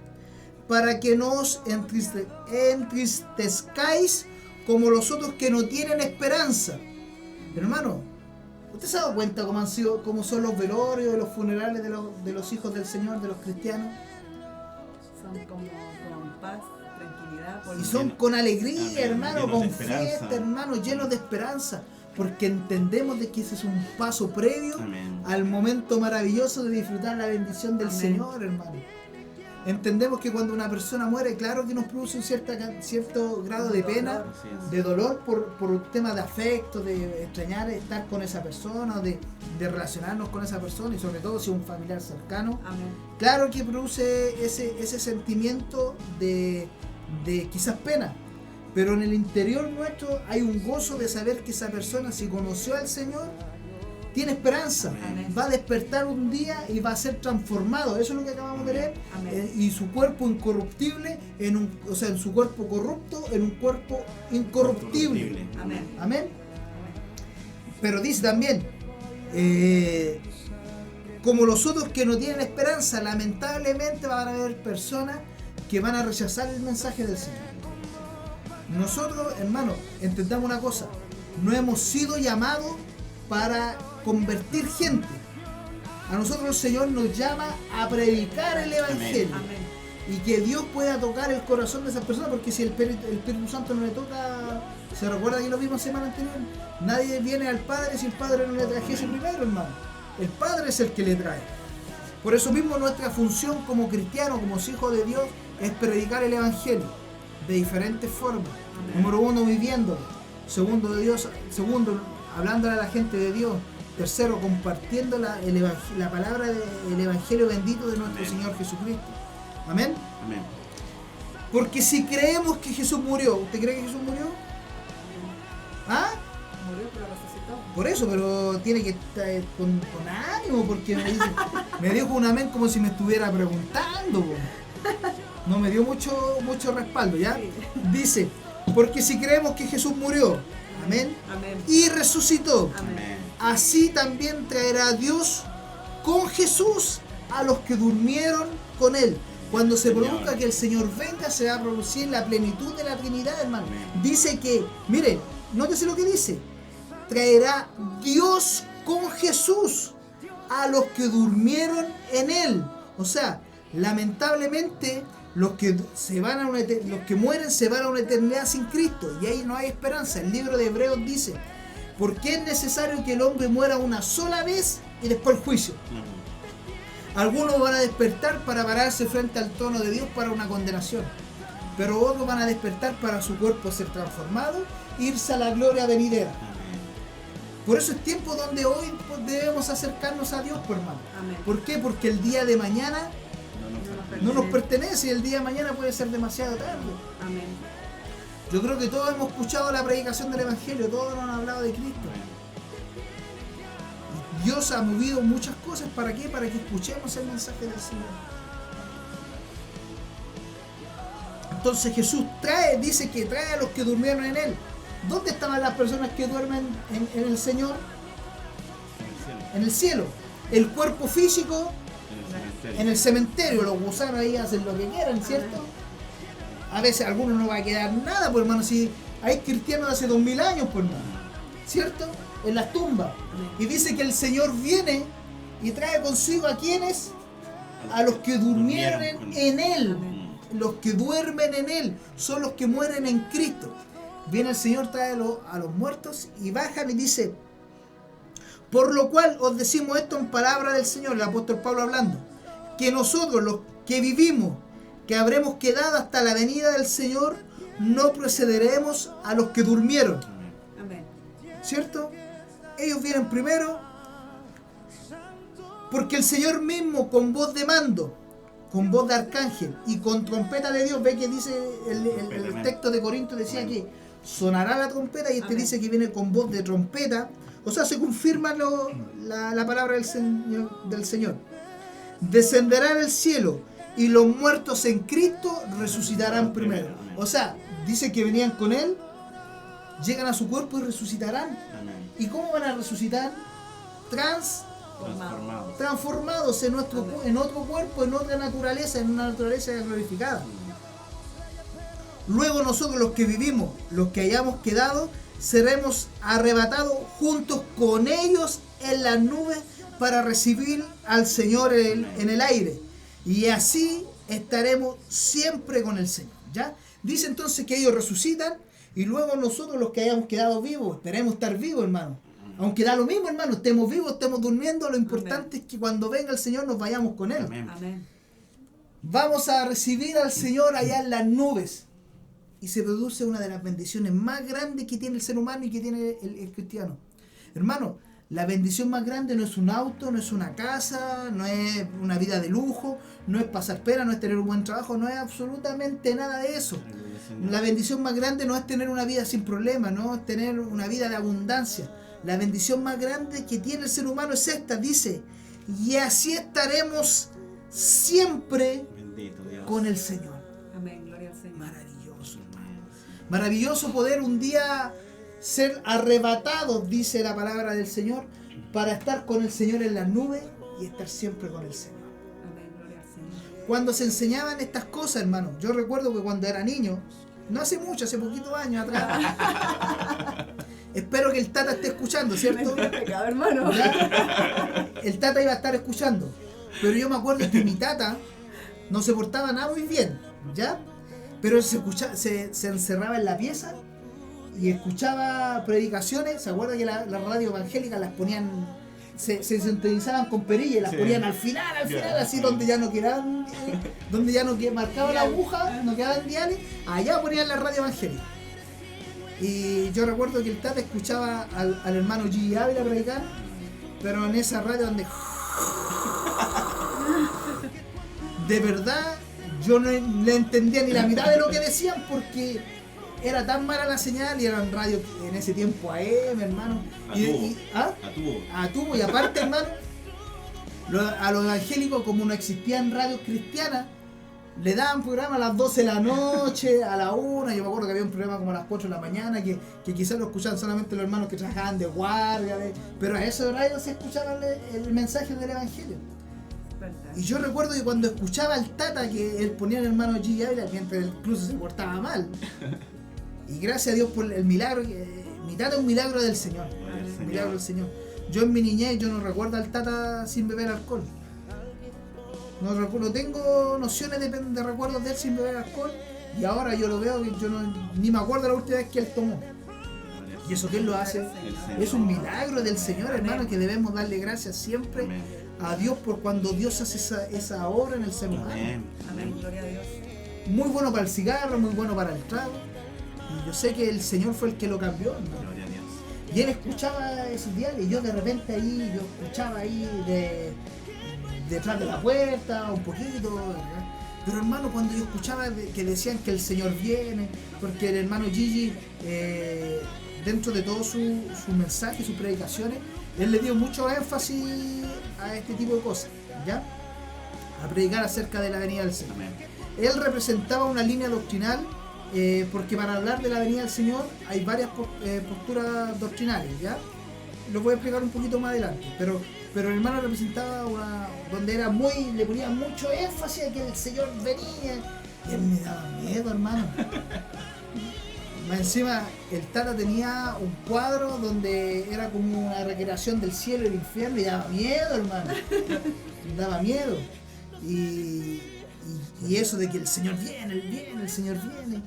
para que no os entristezcáis como los otros que no tienen esperanza. Hermano, ¿usted se ha dado cuenta cómo son los velorios, los funerales de los hijos del Señor, de los cristianos? Son como con paz, tranquilidad. Y son con alegría, Amén. hermano, Llenos con de esperanza. fiesta, hermano, llenos de esperanza, porque entendemos de que ese es un paso previo Amén. al momento maravilloso de disfrutar la bendición del Amén. Señor, hermano. Entendemos que cuando una persona muere, claro que nos produce un cierto grado de pena, Así es. de dolor por un tema de afecto, de extrañar estar con esa persona, de relacionarnos con esa persona, y sobre todo si es un familiar cercano. Amén. Claro que produce ese sentimiento de quizás pena, pero en el interior nuestro hay un gozo de saber que esa persona, si conoció al Señor, tiene esperanza, Amén. va a despertar un día y va a ser transformado, eso es lo que acabamos de leer, Amén. y su cuerpo incorruptible, en su cuerpo corrupto, en un cuerpo incorruptible. Amén. Amén. Pero dice también, como los otros que no tienen esperanza, lamentablemente van a haber personas que van a rechazar el mensaje del Señor. Nosotros, hermanos, entendamos una cosa, no hemos sido llamados para convertir gente. A nosotros el Señor nos llama a predicar el Evangelio. Amén. Y que Dios pueda tocar el corazón de esas personas, porque si el Espíritu Santo no le toca, se recuerda que lo vimos semana anterior, nadie viene al Padre si el Padre no le trajese primero, hermano. El Padre es el que le trae. Por eso mismo nuestra función como cristianos, como hijos de Dios, es predicar el Evangelio de diferentes formas. Amén. Número uno, viviéndolo. Segundo, hablándole a la gente de Dios. Tercero, compartiendo la palabra del Evangelio bendito de nuestro Amén. Señor Jesucristo. Amén. Amén. Porque si creemos que Jesús murió, ¿usted cree que Jesús murió? ¿Ah? Murió, pero resucitó. Por eso, pero tiene que estar con ánimo, porque me dijo un amén como si me estuviera preguntando. Po. No me dio mucho respaldo, ¿ya? Sí. Dice, porque si creemos que Jesús murió, amén, Amén. y resucitó, Amén. así también traerá Dios con Jesús a los que durmieron con él. Cuando se Señor. produzca que el Señor venga, se va a producir la plenitud de la Trinidad, hermano. Amén. Dice que, miren, nótese lo que dice. Traerá Dios con Jesús a los que durmieron en él. O sea, lamentablemente, los que mueren se van a una eternidad sin Cristo. Y ahí no hay esperanza. El libro de Hebreos dice, porque es necesario que el hombre muera una sola vez y después el juicio. Algunos van a despertar para pararse frente al trono de Dios para una condenación, pero otros van a despertar para su cuerpo ser transformado e irse a la gloria venidera. Por eso es tiempo donde hoy debemos acercarnos a Dios, pues, hermano. Amén. ¿Por qué? Porque el día de mañana no nos pertenece y el día de mañana puede ser demasiado tarde. Amén. Yo creo que todos hemos escuchado la predicación del Evangelio, todos nos han hablado de Cristo. Dios ha movido muchas cosas, ¿para qué? Para que escuchemos el mensaje del Señor. Entonces Jesús dice que trae a los que durmieron en Él. ¿Dónde estaban las personas que duermen en el Señor? En el cielo. El cuerpo físico en el cementerio. Los gusanos ahí hacen lo que quieran, ¿cierto? A veces a algunos no va a quedar nada, pues, hermano, si hay cristianos de hace 2000 años, pues, hermano, ¿cierto? En las tumbas. Y dice que el Señor viene y trae consigo a quienes, a los que durmieron en Él. Los que duermen en Él son los que mueren en Cristo. Viene el Señor, trae a los muertos y bajan y dice, por lo cual os decimos esto en palabra del Señor, el apóstol Pablo hablando, que nosotros los que vivimos, que habremos quedado hasta la venida del Señor, no precederemos a los que durmieron. Amén. ¿Cierto? Ellos vienen primero, porque el Señor mismo con voz de mando, con voz de arcángel y con trompeta de Dios, ve que dice el texto de Corinto, decía que sonará la trompeta, y este Amén. dice que viene con voz de trompeta. O sea, se confirma la palabra del Señor. Descenderá del cielo y los muertos en Cristo resucitarán primero. O sea, dice que venían con Él, llegan a su cuerpo y resucitarán. ¿Y cómo van a resucitar? Transformados en otro cuerpo, en otra naturaleza, en una naturaleza glorificada. Luego nosotros los que vivimos, los que hayamos quedado, seremos arrebatados juntos con ellos en las nubes para recibir al Señor en el aire. Y así estaremos siempre con el Señor. ¿Ya? Dice entonces que ellos resucitan y luego nosotros los que hayamos quedado vivos, esperemos estar vivos, hermano. Aunque da lo mismo, hermano, estemos vivos, estemos durmiendo, lo importante es que cuando venga el Señor nos vayamos con Él. Amén. Vamos a recibir al Señor allá en las nubes. Y se produce una de las bendiciones más grandes que tiene el ser humano y que tiene el cristiano. Hermano, la bendición más grande no es un auto, no es una casa, no es una vida de lujo, no es pasar pena, no es tener un buen trabajo, no es absolutamente nada de eso. La bendición más grande no es tener una vida sin problemas, no es tener una vida de abundancia. La bendición más grande que tiene el ser humano es esta, dice, y así estaremos siempre Bendito Dios. con el Señor. Amén, gloria al Señor. Maravilloso, hermano. Maravilloso poder un día ser arrebatados, dice la palabra del Señor, para estar con el Señor en las nubes y estar siempre con el Señor. Amén, gloria al Señor. Cuando se enseñaban estas cosas, hermano, yo recuerdo que cuando era niño, no hace mucho, hace poquitos años atrás, espero que el Tata esté escuchando, ¿cierto? Pecado, hermano. ¿Ya? El Tata iba a estar escuchando, pero yo me acuerdo que mi Tata no se portaba nada muy bien, ¿ya? Pero se encerraba en la pieza y escuchaba predicaciones. ¿Se acuerda que la radio evangélica las ponían, se sintonizaban con perilla y las Sí. ponían al final, así Sí. donde ya no quedaban, donde ya no marcaba la aguja, no quedaban diales, allá ponían la radio evangélica. Y yo recuerdo que el Tata escuchaba al hermano Gigi Ávila predicar, pero en esa radio donde de verdad yo no le entendía ni la mitad de lo que decían porque era tan mala la señal y eran radios en ese tiempo AM, hermano. ¿Ah? A tubo, y aparte, hermano, a los evangélicos, como no existían radios cristianas, le daban programa a las 12 de la noche, a la 1. Yo me acuerdo que había un programa como a las 4 de la mañana que quizás lo escuchaban solamente los hermanos que trabajaban de guardia, pero a ese horario se escuchaba el mensaje del evangelio. Y yo recuerdo que cuando escuchaba al Tata que él ponía al hermano Gigi Ávila, mientras incluso se portaba mal, y gracias a Dios por el milagro, mi Tata es un milagro del Señor. Un milagro del Señor. Yo en mi niñez yo no recuerdo al Tata sin beber alcohol. No tengo nociones de recuerdos de él sin beber alcohol. Y ahora yo lo veo y yo ni me acuerdo la última vez que él tomó. Y eso que él lo hace es un milagro del Señor, hermano, que debemos darle gracias siempre a Dios por cuando Dios hace esa obra en el ser humano. Amén, gloria a Dios. Muy bueno para el cigarro, muy bueno para el trago. Y yo sé que el Señor fue el que lo cambió, ¿no? Gloria a Dios. Y él escuchaba esos diales y yo de repente ahí, yo escuchaba ahí detrás de la puerta, un poquito, ¿verdad? Pero hermano, cuando yo escuchaba que decían que el Señor viene, porque el hermano Gigi, dentro de todo su mensaje, sus predicaciones, él le dio mucho énfasis a este tipo de cosas, ¿ya? A predicar acerca de la venida del Señor. Amén. Él representaba una línea doctrinal, porque para hablar de la venida del Señor hay varias posturas doctrinales, ¿ya? Lo voy a explicar un poquito más adelante, pero el hermano representaba donde le ponía mucho énfasis a que el Señor venía, y él me daba miedo, hermano. Más encima, el Tata tenía un cuadro donde era como una recreación del cielo y el infierno, y daba miedo, hermano. Daba miedo. Y eso de que el Señor viene, el Señor viene,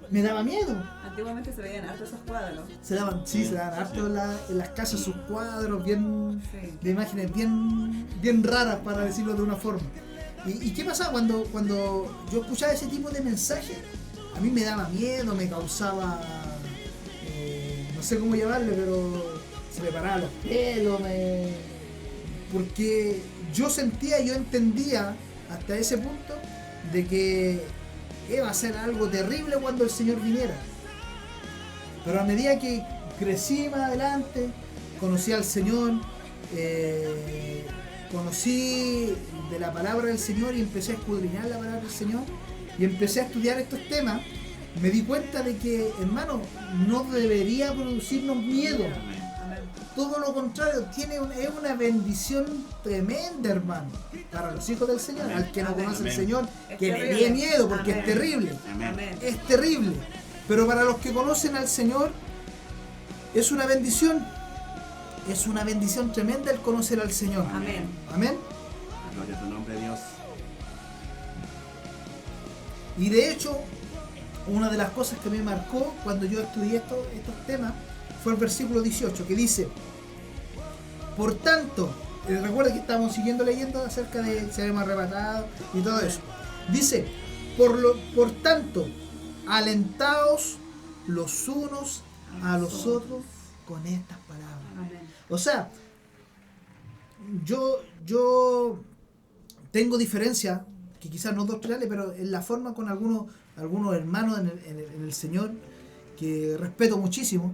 me daba miedo. Antiguamente se veían harto esos cuadros. Se daban harto en las casas sus cuadros bien de imágenes bien raras, para decirlo de una forma. ¿Y qué pasaba cuando yo escuchaba ese tipo de mensajes? A mí me daba miedo, me causaba, no sé cómo llamarle, pero se me paraban los pelos, porque yo entendía hasta ese punto de que iba a ser algo terrible cuando el Señor viniera. Pero a medida que crecí más adelante, conocí al Señor, conocí de la palabra del Señor y empecé a escudriñar la palabra del Señor y empecé a estudiar estos temas, me di cuenta de que, hermano, no debería producirnos miedo. Todo lo contrario, es una bendición tremenda, hermano, para los hijos del Señor. Al que no conoce al Señor, que le dé miedo, porque es terrible. Amén. Es terrible. Pero para los que conocen al Señor, es una bendición. Es una bendición tremenda el conocer al Señor. Amén. Amén. Gloria a tu nombre, Dios. Y de hecho, una de las cosas que me marcó cuando yo estudié estos temas fue el versículo 18, que dice: por tanto, recuerda que estamos siguiendo leyendo acerca de seremos arrebatados y todo eso. Dice, por tanto, alentaos los unos a los otros con estas palabras. Amén. O sea, yo tengo diferencia, que quizás no doctrinales, pero en la forma con algunos hermanos en el Señor, que respeto muchísimo,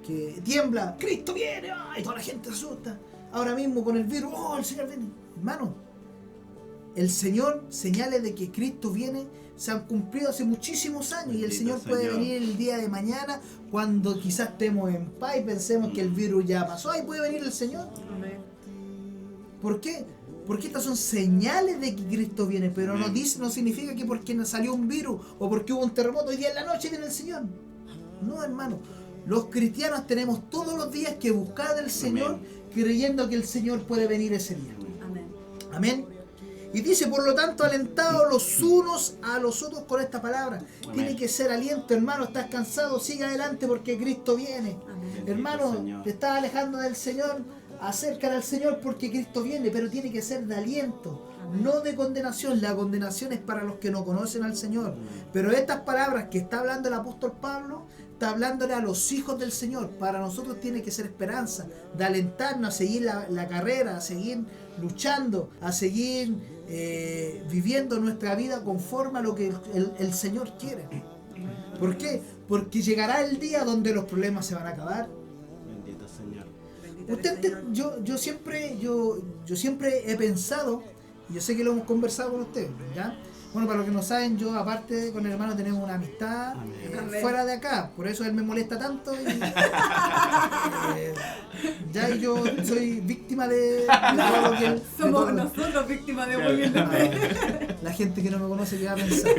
que tiembla, Cristo viene, y toda la gente se asusta. Ahora mismo con el virus, el Señor viene. Hermano, el Señor, señales de que Cristo viene, se han cumplido hace muchísimos años. Y el Bendito Señor puede Señor. venir el día de mañana, cuando quizás estemos en paz y pensemos que el virus ya pasó. Ahí puede venir el Señor. Amén. ¿Por qué? Porque estas son señales de que Cristo viene, pero no Amén. dice, no significa que porque nos salió un virus o porque hubo un terremoto hoy día en la noche viene el Señor. No, hermano. Los cristianos tenemos todos los días que buscar del Señor, creyendo que el Señor puede venir ese día. Amén. Amén. Y dice, por lo tanto, alentados los unos a los otros con esta palabra. Amén. Tiene que ser aliento, hermano. Estás cansado, sigue adelante porque Cristo viene. Amén. Bendito Hermano, Señor. te estás alejando del Señor, acércate al Señor porque Cristo viene, pero tiene que ser de aliento, Amén. no de condenación. La condenación es para los que no conocen al Señor. Pero estas palabras que está hablando el apóstol Pablo, está hablándole a los hijos del Señor. Para nosotros tiene que ser esperanza, de alentarnos a seguir la carrera, a seguir luchando, a seguir viviendo nuestra vida conforme a lo que el Señor quiere. ¿Por qué? Porque llegará el día donde los problemas se van a acabar. Bendito Señor. Bendito Usted, el Señor. yo siempre he pensado, y yo sé que lo hemos conversado con ustedes, ¿ya? Bueno, para los que no saben, yo aparte con el hermano tenemos una amistad Amén. fuera de acá, por eso él me molesta tanto y ya yo soy víctima de todo lo que él... de Somos todo- nosotros víctimas de Claro. bullying. la gente que no me conoce que va a pensar.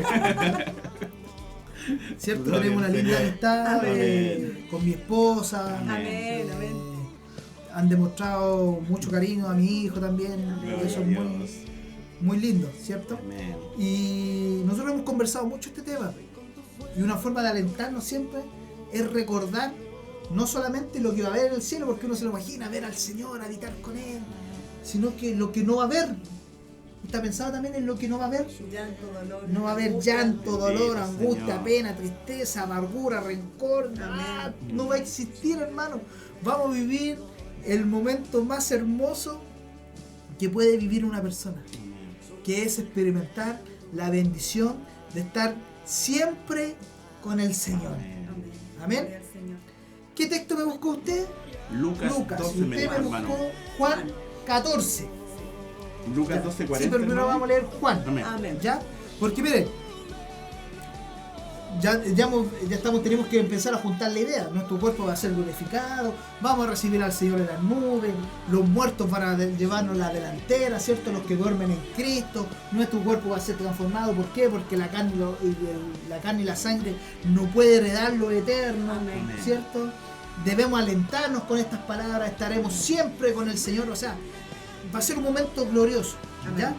¿Cierto? Gloria Tenemos una al linda Señor. amistad Amén. con mi esposa. Amén, amén. Han demostrado mucho cariño a mi hijo también. Amén. Y eso es Gloria a muy, Dios. muy lindo, ¿cierto? Amén. Y nosotros hemos conversado mucho este tema. Y una forma de alentarnos siempre es recordar no solamente lo que va a haber en el cielo, porque uno se lo imagina, ver al Señor, habitar con Él, sino que lo que no va a haber. ¿Está pensado también en lo que no va a haber? Llanto, dolor. No va a haber angustia. llanto, dolor, Bendito angustia, Señor. pena, tristeza, amargura, rencor. Nada, no va a existir, hermano. Vamos a vivir el momento más hermoso que puede vivir una persona, Amén. que es experimentar la bendición de estar siempre con el Señor. Amén. Amén. Gloria al Señor. ¿Qué texto me buscó usted? Lucas, Lucas. 12 Y me usted dijo, me hermano. buscó Juan 14. Lucas Ya. 12, Sí, 40. pero primero hermano. vamos a leer Juan. Amén. Amén. ¿Ya? Porque miren, tenemos que empezar a juntar la idea. Nuestro cuerpo va a ser glorificado, vamos a recibir al Señor en las nubes, los muertos van a llevarnos la delantera, ¿cierto? Los que duermen en Cristo, nuestro cuerpo va a ser transformado. ¿Por qué? Porque la carne y la sangre no puede heredar lo eterno, Amén. ¿cierto? Debemos alentarnos con estas palabras, estaremos siempre con el Señor, o sea, va a ser un momento glorioso, ¿ya?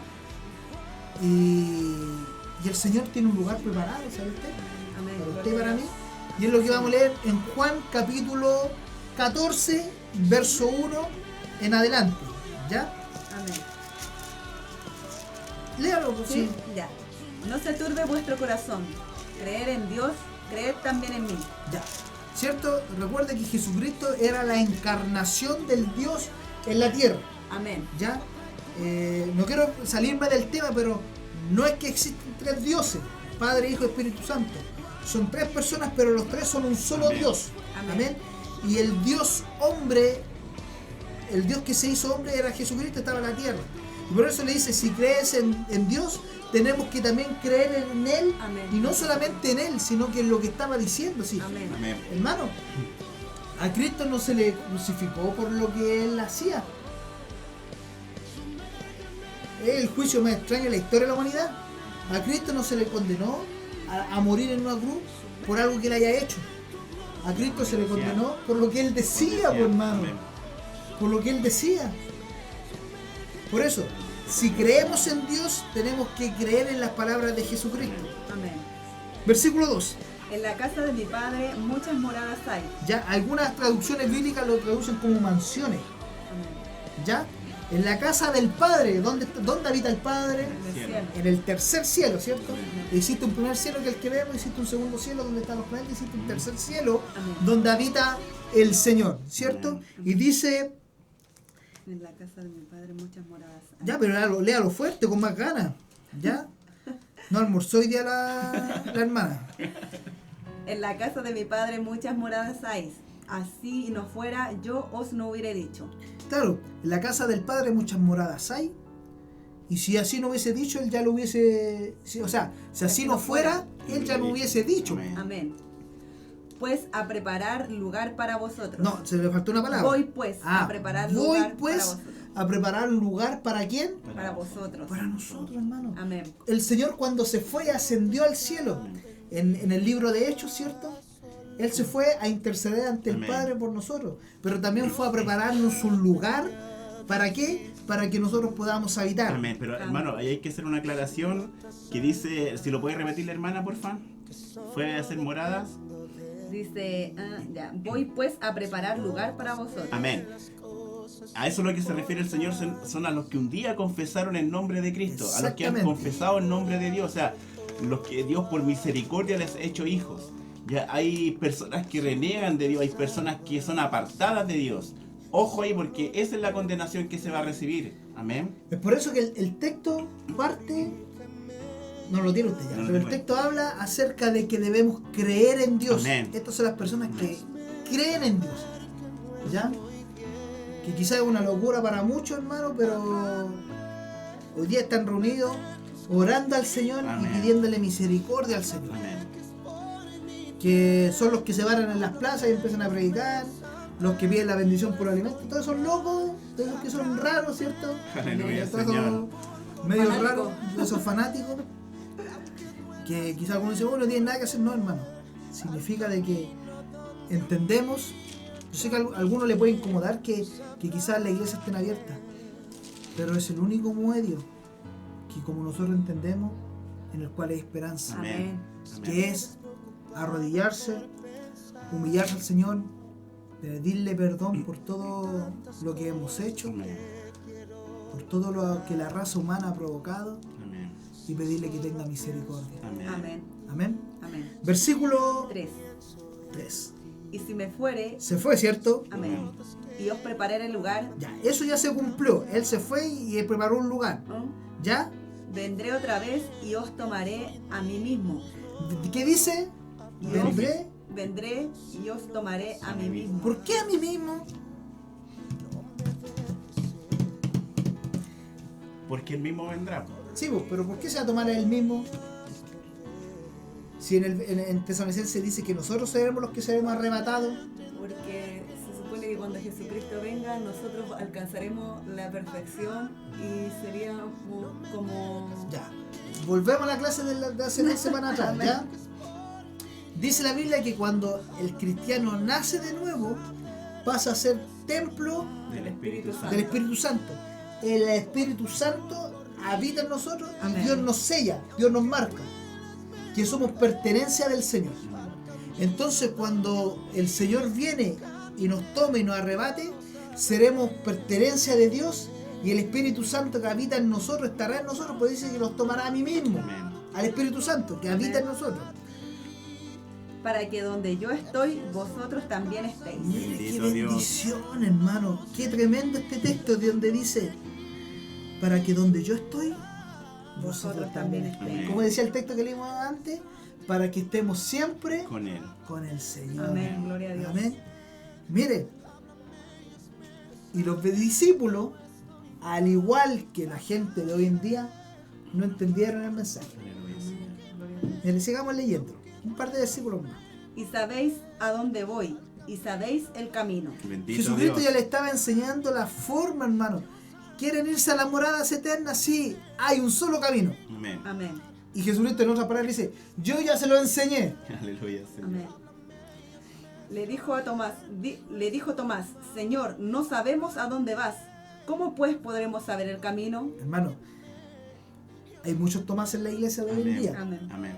Y el Señor tiene un lugar preparado, ¿sabe usted? Amén. Para usted y Gloria para a mí. Dios. Y es lo que vamos a leer en Juan capítulo 14, verso 1 en adelante, ¿ya? Amén. Léalo, pues, Sí, sí. ya. No se turbe vuestro corazón. Creer en Dios, creed también en mí. Ya. ¿Cierto? Recuerde que Jesucristo era la encarnación del Dios en la tierra, Amén. ¿ya? No quiero salirme del tema, pero no es que existen tres dioses, Padre, Hijo y Espíritu Santo. Son tres personas, pero los tres son un solo Amén. Dios. Amén. Amén. Y el Dios hombre, el Dios que se hizo hombre era Jesucristo, estaba en la tierra. Y por eso le dice, si crees en Dios, tenemos que también creer en Él. Amén. Y no solamente en Él, sino que en lo que estaba diciendo. Sí. Amén. Amén. Hermano, a Cristo no se le crucificó por lo que Él hacía. Es el juicio más extraño de la historia de la humanidad. A Cristo no se le condenó a morir en una cruz por algo que Él haya hecho. A Cristo se le condenó por lo que Él decía, pues, hermano. Amén. Por lo que Él decía. Por eso, si creemos en Dios, tenemos que creer en las palabras de Jesucristo. Amén. Versículo 2. En la casa de mi Padre muchas moradas hay. Ya, algunas traducciones bíblicas lo traducen como mansiones. Amén. ¿Ya? En la casa del Padre. ¿Dónde habita el Padre? En el Cielo. cielo. En el tercer cielo, ¿cierto? Existe un primer cielo que es el que vemos, existe un segundo cielo donde están los planetas, existe un tercer cielo Amén. donde habita el Señor, ¿cierto? Amén. Y dice, En la casa de mi Padre muchas moradas hay. ya, pero léalo fuerte, con más ganas, ¿ya? No almorzó hoy día la hermana. En la casa de mi Padre muchas moradas hay. así no fuera, yo os no hubiera dicho. Claro, en la casa del Padre muchas moradas hay. Y si así no hubiese dicho, él ya lo hubiese... O sea, si así no fuera, él ya no hubiese dicho. Amén. Amén. Pues a preparar lugar para vosotros. No, se le faltó una palabra. Voy pues a preparar lugar para vosotros. A preparar lugar ¿para quién? Para vosotros. Para nosotros, hermano. Amén. El Señor cuando se fue ascendió al cielo. En el libro de Hechos, ¿cierto? Él se fue a interceder ante el Amén. Padre por nosotros. Pero también fue a prepararnos un lugar. ¿Para qué? Para que nosotros podamos habitar. Amén. Pero hermano, ahí hay que hacer una aclaración que dice, si lo puede repetir la hermana, porfa. Fue a hacer moradas. Dice, voy pues a preparar lugar para vosotros. Amén. A eso es lo que se refiere el Señor, son a los que un día confesaron el nombre de Cristo, a los que han Exactamente. confesado el nombre de Dios, o sea, los que Dios por misericordia les ha hecho hijos. Ya hay personas que reniegan de Dios, hay personas que son apartadas de Dios. Ojo ahí, porque esa es la condenación que se va a recibir. Amén. Es por eso que el texto parte, no lo tiene usted ya, No lo pero el tengo. texto habla acerca de que debemos creer en Dios. Amén. Estas son las personas que creen en Dios. ¿Ya? Que quizás es una locura para muchos, hermano, pero hoy día están reunidos orando al Señor Amén. y pidiéndole misericordia al Señor. Amén. Que son los que se paran en las plazas y empiezan a predicar, los que piden la bendición por alimento, todos esos locos, todos esos que son raros, ¿cierto? Aleluya, Todos Señor. esos medios Fanáticos. raros, esos fanáticos, que quizás algunos dicen, bueno, no tienen nada que hacer, no, hermano. Significa de que entendemos, yo sé que a algunos le puede incomodar que quizás la iglesia esté abierta, pero es el único medio que como nosotros entendemos, en el cual hay esperanza, Amén. Amén. que es arrodillarse, humillarse al Señor, pedirle perdón por todo lo que hemos hecho, Amén. por todo lo que la raza humana ha provocado Amén. y pedirle que tenga misericordia. Amén. Amén. Amén. Amén. Versículo 3. 3. Y si me fuere, Se fue, ¿cierto? amén. Y os prepararé el lugar, Ya, eso ya se cumplió. Él se fue y preparó un lugar. ¿no? ¿Ya? Vendré otra vez y os tomaré a mí mismo. ¿Qué dice? Vendré. Vendré y os tomaré a mí mismo. ¿Por qué a mí mismo? Porque él mismo vendrá. Sí, pues, pero ¿por qué se va a tomar a él mismo? Si en Tesalonicenses dice que nosotros seremos los que seremos arrebatados. Porque se supone que cuando Jesucristo venga, nosotros alcanzaremos la perfección y sería como... Ya. Volvemos a la clase de hace 2 semanas atrás, ¿ya? Dice la Biblia que cuando el cristiano nace de nuevo, pasa a ser templo Del Espíritu Santo. del Espíritu Santo. El Espíritu Santo habita en nosotros y Amén. Dios nos sella, Dios nos marca, que somos pertenencia del Señor. Entonces cuando el Señor viene y nos tome y nos arrebate, seremos pertenencia de Dios y el Espíritu Santo que habita en nosotros estará en nosotros, pues dice que nos tomará a mí mismo, Amén. al Espíritu Santo que habita en nosotros. para que donde yo estoy, vosotros también estéis. Mire, qué Bendito Dios. bendición, hermano. Qué tremendo este texto de donde dice, para que donde yo estoy, Vosotros también estéis. Amén. Como decía el texto que leímos antes, para que estemos siempre Con él. con el Señor. Amén, gloria a Dios. Amén. Mire, y los discípulos, al igual que la gente de hoy en día, no entendieron el mensaje. Aleluya, Señor. Gloria a Dios. Mire, sigamos leyendo. Un par de versículos más. Y sabéis a dónde voy, y sabéis el camino. Bendito Jesucristo Dios. ya le estaba enseñando la forma, hermano. ¿Quieren irse a las moradas eternas? Sí, hay un solo camino. Amén. Amén. Y Jesucristo en otras palabras dice, yo ya se lo enseñé. Aleluya, Señor. Amén. Le dijo Tomás, Señor, no sabemos a dónde vas. ¿Cómo pues podremos saber el camino? Hermano, hay muchos Tomás en la iglesia de hoy en Amén. día. Amén. Amén.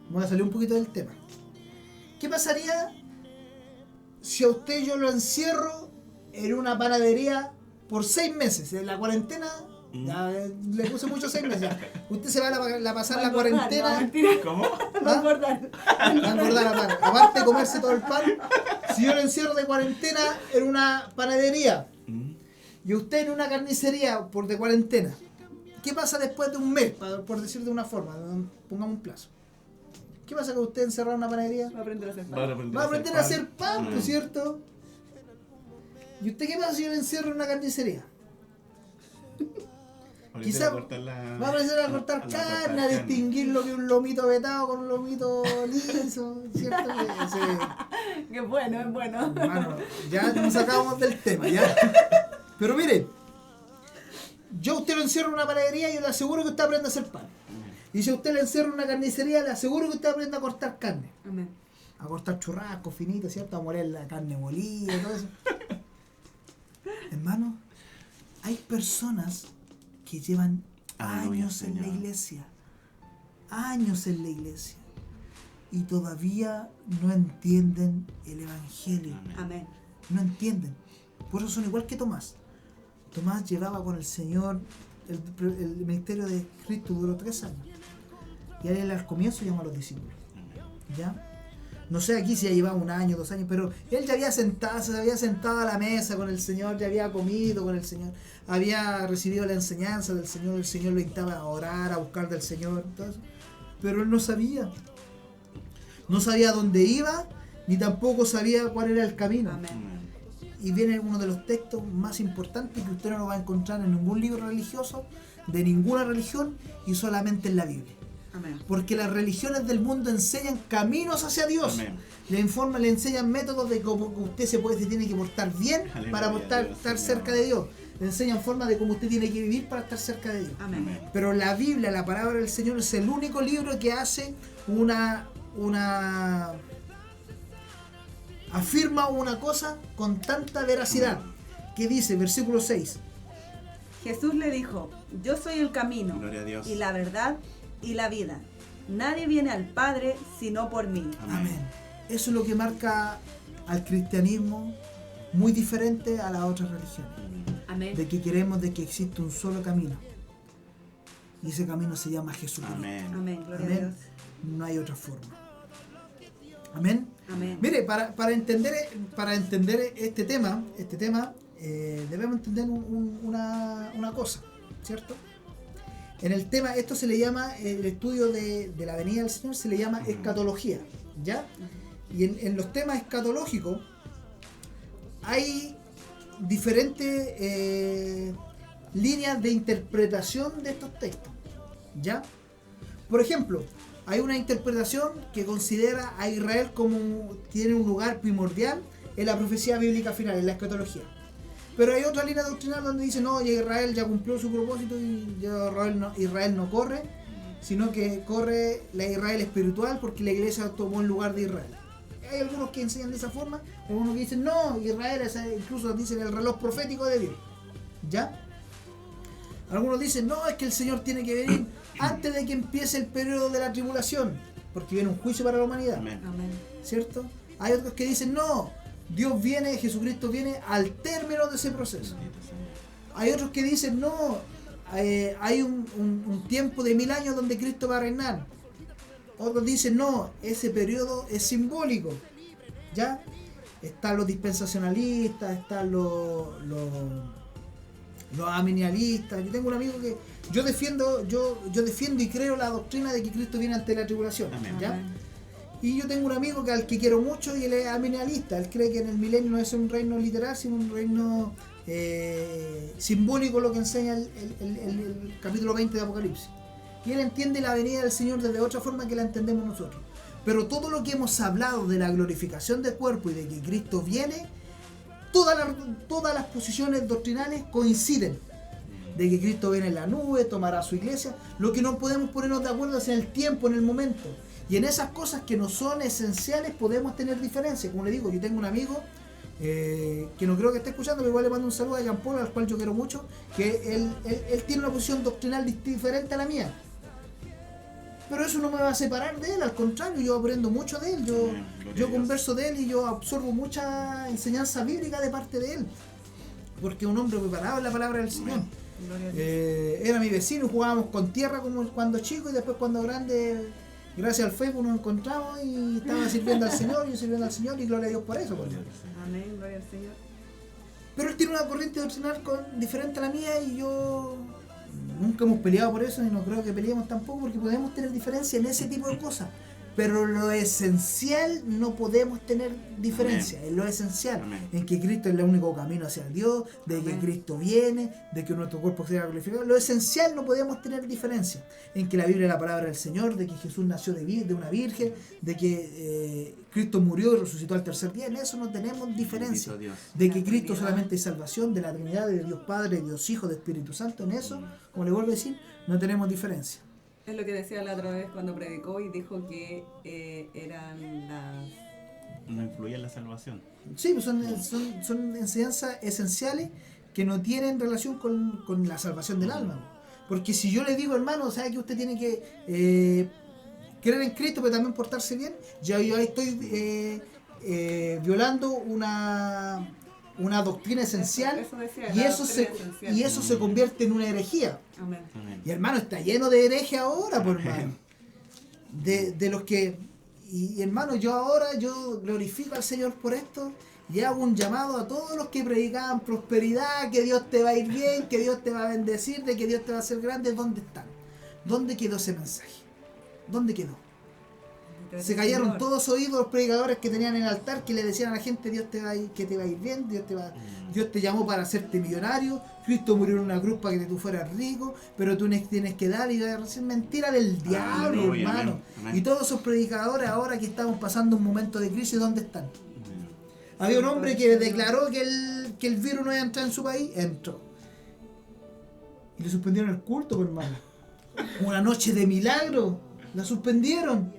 Voy a salir un poquito del tema. ¿Qué pasaría si a usted yo lo encierro en una panadería por 6 meses? En la cuarentena, ya, le puse muchos 6 meses. Ya. Usted se va a pasar la cuarentena. ¿Cómo? Va a engordar. Va a engordar aparte de comerse todo el pan. Si yo lo encierro de cuarentena en una panadería y usted en una carnicería por de cuarentena, ¿qué pasa después de un mes? Por decir de una forma, pongamos un plazo. ¿Qué pasa con usted encerrado en una panadería? Va a aprender a hacer Van pan. Va a aprender a hacer pan, ¿no es Mm. cierto? ¿Y usted qué pasa si yo le encierro en una carnicería? Quizá va a aprender a cortar carne, a distinguir lo que es un lomito vetado con un lomito liso, ¿cierto? Qué bueno, es bueno. Hermano, ya nos sacamos del tema, ¿ya? Pero mire, yo a usted lo encierro en una panadería y yo le aseguro que usted aprende a hacer pan. Y si a usted le encierro en una carnicería, le aseguro que usted aprende a cortar carne. Amén. A cortar churrascos finitos, ¿cierto? A moler la carne molida y todo eso. Hermano, hay personas que llevan Aleluya, años en la Señor. iglesia. Años en la iglesia. Y todavía no entienden el evangelio. Amén. No entienden. Por eso son igual que Tomás. Tomás llevaba con el Señor, el ministerio de Cristo duró 3 años. Y a él al comienzo llamó a los discípulos. ¿Ya? No sé aquí si ya llevaba 1 año, 2 años, pero él ya había sentado, se había sentado a la mesa con el Señor, ya había comido con el Señor, había recibido la enseñanza del Señor, el Señor lo invitaba a orar, a buscar del Señor, todo eso. Pero él no sabía. No sabía dónde iba, ni tampoco sabía cuál era el camino. Amén. Y viene uno de los textos más importantes que usted no lo va a encontrar en ningún libro religioso, de ninguna religión, y solamente en la Biblia. Amén. Porque las religiones del mundo enseñan caminos hacia Dios. Amén. Le enseñan métodos de cómo usted se tiene que portar bien Aleluya, para estar Dios, cerca Señor. de Dios. Le enseñan formas de cómo usted tiene que vivir para estar cerca de Dios. Amén. Pero la Biblia, la palabra del Señor, es el único libro que hace afirma una cosa con tanta veracidad. Que dice, versículo 6. Jesús le dijo, yo soy el camino Gloria a Dios. y la verdad y la vida. Nadie viene al Padre sino por mí. Amén. Eso es lo que marca al cristianismo muy diferente a las otras religiones. Amén. De que queremos de que existe un solo camino. Y ese camino se llama Jesucristo. Amén. Amén. Gloria a Amén. Dios. No hay otra forma. Amén. Amén. Mire, para entender este tema, debemos entender una cosa, ¿cierto? En el tema, esto se le llama, el estudio de la venida del Señor se le llama escatología, ¿ya? Y en los temas escatológicos hay diferentes líneas de interpretación de estos textos, ¿ya? Por ejemplo, hay una interpretación que considera a Israel como tiene un lugar primordial en la profecía bíblica final, en la escatología. Pero hay otra línea doctrinal donde dice, no, ya Israel ya cumplió su propósito y ya Israel no corre, sino que corre la Israel espiritual porque la iglesia tomó el lugar de Israel. Hay algunos que enseñan de esa forma, algunos que dicen, no, Israel es, incluso dicen el reloj profético de Dios. ¿Ya? Algunos dicen, no, es que el Señor tiene que venir antes de que empiece el periodo de la tribulación, porque viene un juicio para la humanidad. Amén. Amén. ¿Cierto? Hay otros que dicen, no, Dios viene, Jesucristo viene al término de ese proceso. Hay otros que dicen, no, hay un tiempo de 1000 años donde Cristo va a reinar. Otros dicen, no, ese periodo es simbólico. ¿Ya? Están los dispensacionalistas, están los aminialistas. Yo tengo un amigo que yo defiendo y creo la doctrina de que Cristo viene ante la tribulación. Amén. ¿Ya? Amén. Y yo tengo un amigo al que quiero mucho y él es aminialista. Él cree que en el milenio no es un reino literal, sino un reino simbólico, lo que enseña el capítulo 20 de Apocalipsis. Y él entiende la venida del Señor desde otra forma que la entendemos nosotros. Pero todo lo que hemos hablado de la glorificación del cuerpo y de que Cristo viene, todas las posiciones doctrinales coinciden. De que Cristo viene en la nube, tomará su iglesia. Lo que no podemos ponernos de acuerdo es en el tiempo, en el momento. Y en esas cosas que no son esenciales podemos tener diferencias. Como le digo, yo tengo un amigo que no creo que esté escuchando, pero igual le mando un saludo a Jean Paul, al cual yo quiero mucho, que él tiene una posición doctrinal diferente a la mía. Pero eso no me va a separar de él, al contrario, yo aprendo mucho de él, yo converso de él y yo absorbo mucha enseñanza bíblica de parte de él. Porque es un hombre preparado en la palabra del Señor. Gloria a Dios. Era mi vecino, jugábamos con tierra como cuando chico y después cuando grande, gracias al Facebook nos encontramos y estaba sirviendo al Señor, yo sirviendo al Señor y gloria a Dios por eso. Amén. Gloria al Señor. Pero él tiene una corriente doctrinal diferente a la mía y yo nunca hemos peleado por eso y no creo que peleemos tampoco porque podemos tener diferencia en ese tipo de cosas. Pero lo esencial no podemos tener diferencia. En lo esencial, Amén. en que Cristo es el único camino hacia el Dios, de que Amén. Cristo viene, de que nuestro cuerpo sea glorificado. Lo esencial no podemos tener diferencia. En que la Biblia es la palabra del Señor, de que Jesús nació de una virgen, de que Cristo murió y resucitó al tercer día. En eso no tenemos diferencia. Bendito Dios. De que La Cristo Trinidad. solamente es salvación, de la Trinidad, de Dios Padre, de Dios Hijo, de Espíritu Santo. En eso, como le vuelvo a decir, no tenemos diferencia. Es lo que decía la otra vez cuando predicó y dijo que eran las... No influye en la salvación. Sí, pues son enseñanzas esenciales que no tienen relación con la salvación del alma. Porque si yo le digo, hermano, ¿sabe que usted tiene que creer en Cristo, pero también portarse bien? Ya yo ahí estoy violando una doctrina esencial, Eso decía, y la eso doctrina esencial. y eso se convierte en una herejía. Amén. Amén. Y hermano, está lleno de herejes ahora, por hermano. De los que... Y hermano, yo glorifico al Señor por esto y hago un llamado a todos los que predicaban prosperidad, que Dios te va a ir bien, que Dios te va a bendecir, de que Dios te va a hacer grande. ¿Dónde están? ¿Dónde quedó ese mensaje? ¿Dónde quedó? Se callaron todos oídos los predicadores que tenían en el altar, que le decían a la gente: Dios te va a ir, que te va a ir bien, Dios te llamó para hacerte millonario, Cristo murió en una cruz para que tú fueras rico, pero tú tienes que dar y dar. Mentira del diablo, Aleluya, hermano. amén, amén. Y todos esos predicadores, ahora que estamos pasando un momento de crisis, ¿dónde están? Amén. Había un hombre que declaró que el virus no iba a entrar en su país, entró. Y le suspendieron el culto, pues, hermano. Una noche de milagro, la suspendieron.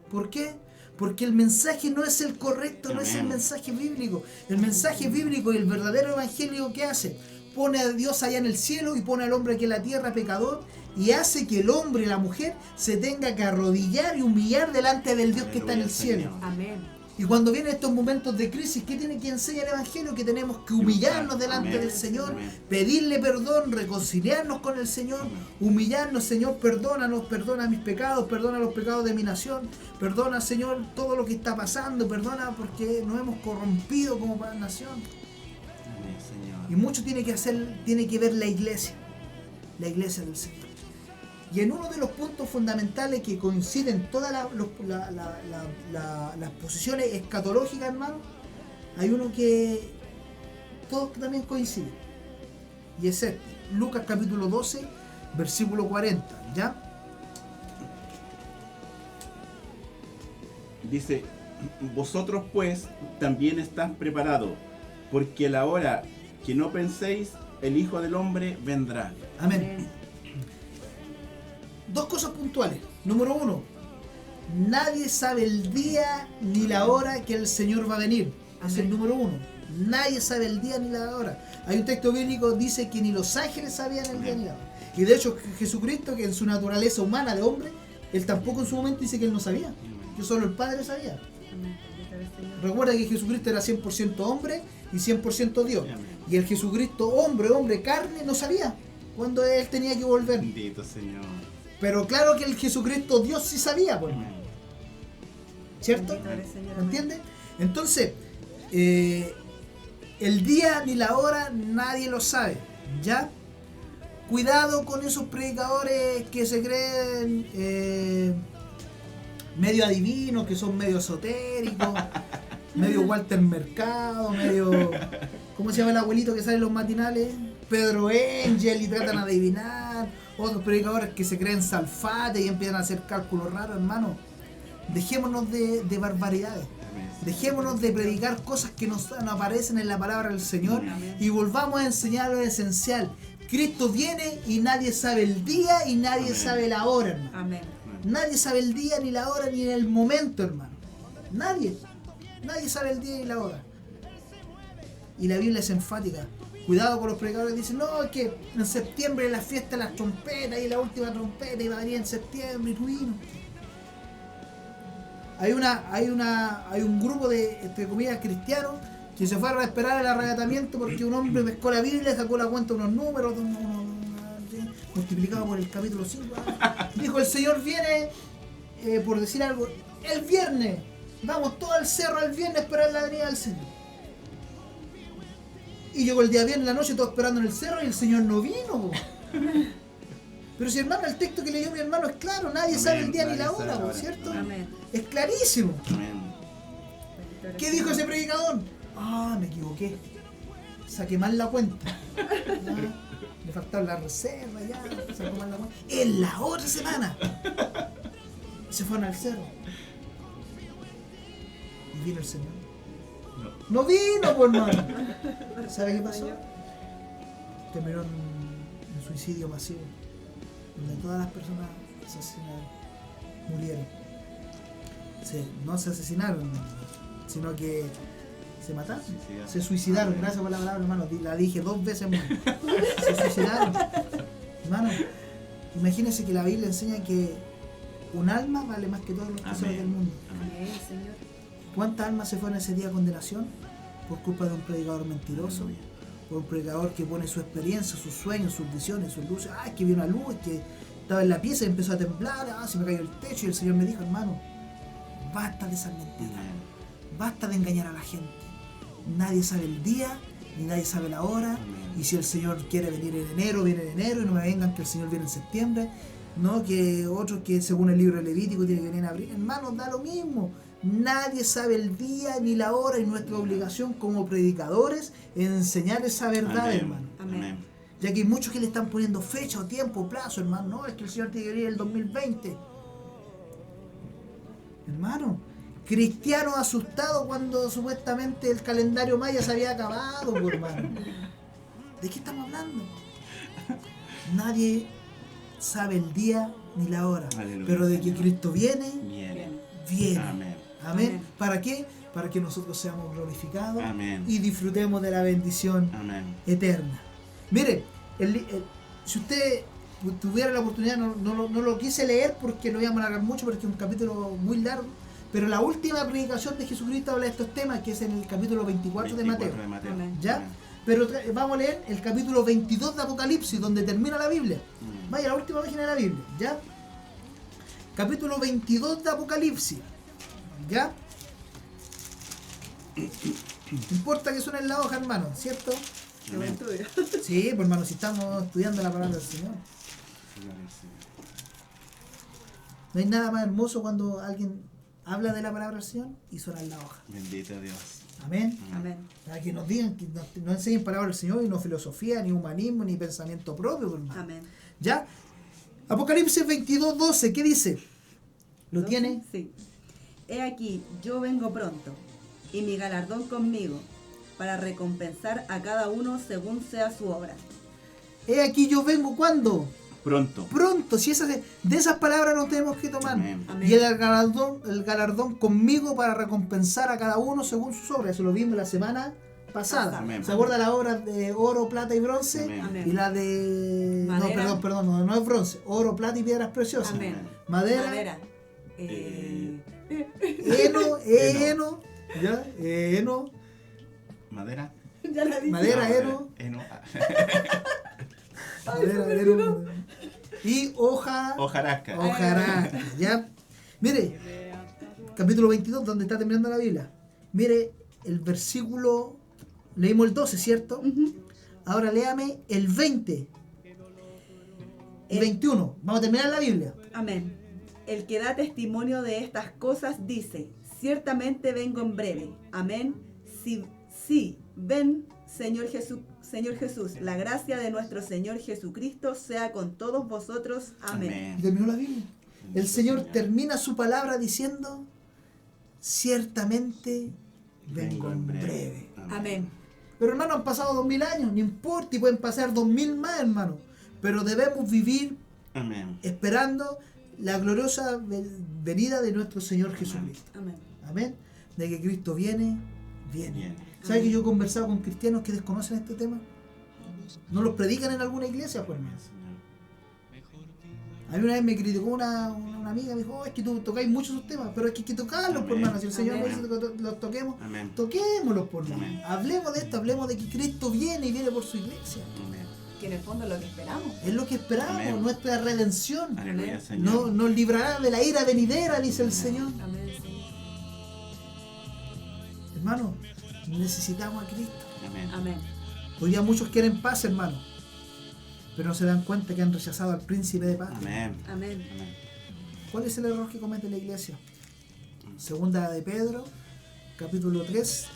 ¿Por qué? Porque el mensaje no es el correcto, no es el Amén. mensaje bíblico. El mensaje bíblico y el verdadero evangelio, ¿qué hace? Pone a Dios allá en el cielo y pone al hombre aquí en la tierra pecador, y hace que el hombre y la mujer se tenga que arrodillar y humillar delante del Dios que está en el Aleluya, cielo. Señor. Amén. Y cuando vienen estos momentos de crisis, ¿qué tiene que enseñar el Evangelio? Que tenemos que humillarnos delante Amén. del Señor, Amén. pedirle perdón, reconciliarnos con el Señor, humillarnos: Señor, perdónanos, perdona mis pecados, perdona los pecados de mi nación, perdona, Señor, todo lo que está pasando, perdona porque nos hemos corrompido como nación. Amén, Señor. Y mucho tiene que ver la iglesia del Señor. Y en uno de los puntos fundamentales que coinciden todas las posiciones escatológicas, hermano, hay uno que todos también coinciden. Y es este, Lucas capítulo 12, versículo 40, ¿ya? Dice: vosotros pues también estás preparados, porque a la hora que no penséis, el Hijo del Hombre vendrá. Amén. Dos cosas puntuales. Número uno, nadie sabe el día ni la hora que el Señor va a venir. Es el Amén. número uno. Nadie sabe el día ni la hora. Hay un texto bíblico que dice que ni los ángeles sabían el día ni la hora. Y de hecho Jesucristo, que en su naturaleza humana de hombre, él tampoco en su momento dice que él no sabía. Que solo el Padre sabía. Amén. Bendito eres, Señor. Recuerda que Jesucristo era 100% hombre y 100% Dios. Amén. Y el Jesucristo hombre, carne, no sabía cuándo él tenía que volver. Bendito Señor. Pero claro que el Jesucristo Dios sí sabía, pues, Amén. ¿cierto? Bendito eres, Señor. ¿Me entiendes? Entonces, el día ni la hora nadie lo sabe, ¿ya? Cuidado con esos predicadores que se creen medio adivinos, que son medio esotéricos, medio Walter Mercado, medio... ¿Cómo se llama el abuelito que sale en los matinales? Pedro Angel, y tratan de adivinar. Otros predicadores que se creen salfate y empiezan a hacer cálculos raros, hermano. Dejémonos de barbaridades. Amén. Dejémonos de predicar cosas que no aparecen en la palabra del Señor Amén. y volvamos a enseñar lo esencial. Cristo viene y nadie sabe el día y nadie Amén. sabe la hora, hermano. Amén. Nadie sabe el día, ni la hora, ni el momento, hermano. Nadie. Nadie sabe el día ni la hora. Y la Biblia es enfática. Cuidado con los predicadores que dicen: no, es que en septiembre es la fiesta de las trompetas y la última trompeta y va a venir en septiembre y ruino. Hay un grupo de, entre comillas, cristianos que se fueron a esperar el arrebatamiento porque un hombre pescó la Biblia, sacó la cuenta unos números, multiplicado por el capítulo 5. Dijo: el Señor viene, por decir algo, el viernes. Vamos todos al cerro el viernes a esperar la venida del Señor. Y llegó el día viernes, la noche, todos esperando en el cerro y el Señor no vino. Pero si hermano, el texto que leyó mi hermano es claro, nadie sabe el día ni la hora, ¿no es cierto? Amén. Es clarísimo. Amén. ¿Qué dijo ese predicador? Ah, me equivoqué. Saqué mal la cuenta. Le faltaba la reserva ya, sacó mal la cuenta. En la otra semana. Se fueron al cerro. Y vino el Señor. No vino, pues hermano. ¿Sabe qué pasó? Terminó en un suicidio masivo, donde todas las personas asesinadas murieron. No se asesinaron, sino que se mataron, se suicidaron. Gracias por la palabra, hermano, la dije 2 veces más. Se suicidaron. Hermano, imagínense que la Biblia enseña que un alma vale más que todos los tesoros del mundo. Amén, Señor. ¿Cuántas almas se fueron ese día a condenación? Por culpa de un predicador mentiroso, por un predicador que pone su experiencia, sus sueños, sus visiones, sus luces. Es que vio una luz, es que estaba en la pieza y empezó a temblar, se me cayó el techo, y el Señor me dijo, hermano, basta de esas mentiras, basta de engañar a la gente. Nadie sabe el día, ni nadie sabe la hora, y si el Señor quiere venir en enero, viene en enero, y no me vengan que el Señor viene en septiembre, no que otros que según el libro de Levítico tiene que venir en abril. Hermano, da lo mismo. Nadie sabe el día ni la hora, y nuestra obligación como predicadores es enseñar esa verdad, Amén. hermano. Amén. Ya que hay muchos que le están poniendo fecha o tiempo, plazo, hermano. No, es que el Señor tiene que venir el 2020. Hermano, cristianos asustados cuando supuestamente el calendario maya se había acabado, pues, hermano. ¿De qué estamos hablando? Nadie sabe el día ni la hora. Aleluya, pero de que Señor. Cristo viene, Viene. viene. Amén. Amén. Amén. ¿Para qué? Para que nosotros seamos glorificados Amén. y disfrutemos de la bendición Amén. eterna. Mire, si usted tuviera la oportunidad, no lo quise leer porque lo íbamos a alargar mucho, porque es un capítulo muy largo, pero la última predicación de Jesucristo habla de estos temas, que es en el capítulo 24 de Mateo. Amén. ¿Ya? Amén. Pero vamos a leer el capítulo 22 de Apocalipsis, donde termina la Biblia. Vaya, la última página de la Biblia, ¿ya? Capítulo 22 de Apocalipsis, ¿ya? No importa que suene en la hoja, hermano, ¿cierto? Qué buen estudio. Sí, pues hermano, si estamos estudiando la palabra del Señor. No hay nada más hermoso cuando alguien habla de la palabra del Señor y suena en la hoja. Bendito Dios. Amén. Amén. Para que nos digan, que nos enseñen palabra del Señor y no filosofía, ni humanismo, ni pensamiento propio, pues, hermano. Amén. ¿Ya? Apocalipsis 22:12, ¿qué dice? ¿Lo tiene? Sí. He aquí, yo vengo pronto, y mi galardón conmigo, para recompensar a cada uno según sea su obra. He aquí yo vengo, ¿cuándo? Pronto. Pronto. Si de esas palabras nos tenemos que tomar. Amén. Amén. Y el galardón conmigo para recompensar a cada uno según sus obras. Eso lo vimos la semana pasada. Amén. ¿Se acuerda la obra de oro, plata y bronce? Amén. Amén. Y la de... Madera. No, perdón, no es bronce. Oro, plata y piedras preciosas. Amén. Madera. Madera. Heno. ¿Ya? Heno. Madera. Ya la dije. Madera, No, heno. heno. Madera, heno. Y Hojarasca. hojarasca, ¿ya? Mire, capítulo 22, donde está terminando la Biblia. Mire, el versículo, leímos el 12, ¿cierto? Ujú. Ahora léame el 20 y 21. Vamos a terminar la Biblia. Amén. El que da testimonio de estas cosas dice, ciertamente vengo en breve. Amén. Sí, ven, Señor Jesús, la gracia de nuestro Señor Jesucristo sea con todos vosotros. Amén. Y terminó la Biblia. El Señor termina su palabra diciendo, ciertamente vengo en breve. Amén. Pero hermano, han pasado 2000 años, no importa, y pueden pasar 2000 más, hermano. Pero debemos vivir Amén. esperando la gloriosa venida de nuestro Señor Jesucristo. Amén. Amén. De que Cristo viene. Viene. ¿Sabes que yo he conversado con cristianos que desconocen este tema? ¿No los predican en alguna iglesia? Pues hermano. A mí una vez me criticó una amiga, me dijo, oh, es que tú tocáis mucho esos temas, pero es que hay que tocarlos, por Amén. hermano. Si el Señor me Amén. dice que los toquemos, Amén. toquémoslos, por hermano. Amén. Hablemos de esto, hablemos de que Cristo viene y viene por su iglesia. Amén. Que en el fondo es lo que esperamos. Es lo que esperamos, Amén. nuestra redención. Aleluya, Señor. No, nos librará de la ira venidera, dice el Señor. Amén, Señor. Hermano, necesitamos a Cristo. Amén. Amén. Hoy día muchos quieren paz, hermano. pero no se dan cuenta que han rechazado al príncipe de paz. Amén. Amén. Amén. ¿Cuál es el error que comete la iglesia? Segunda de Pedro, capítulo 3,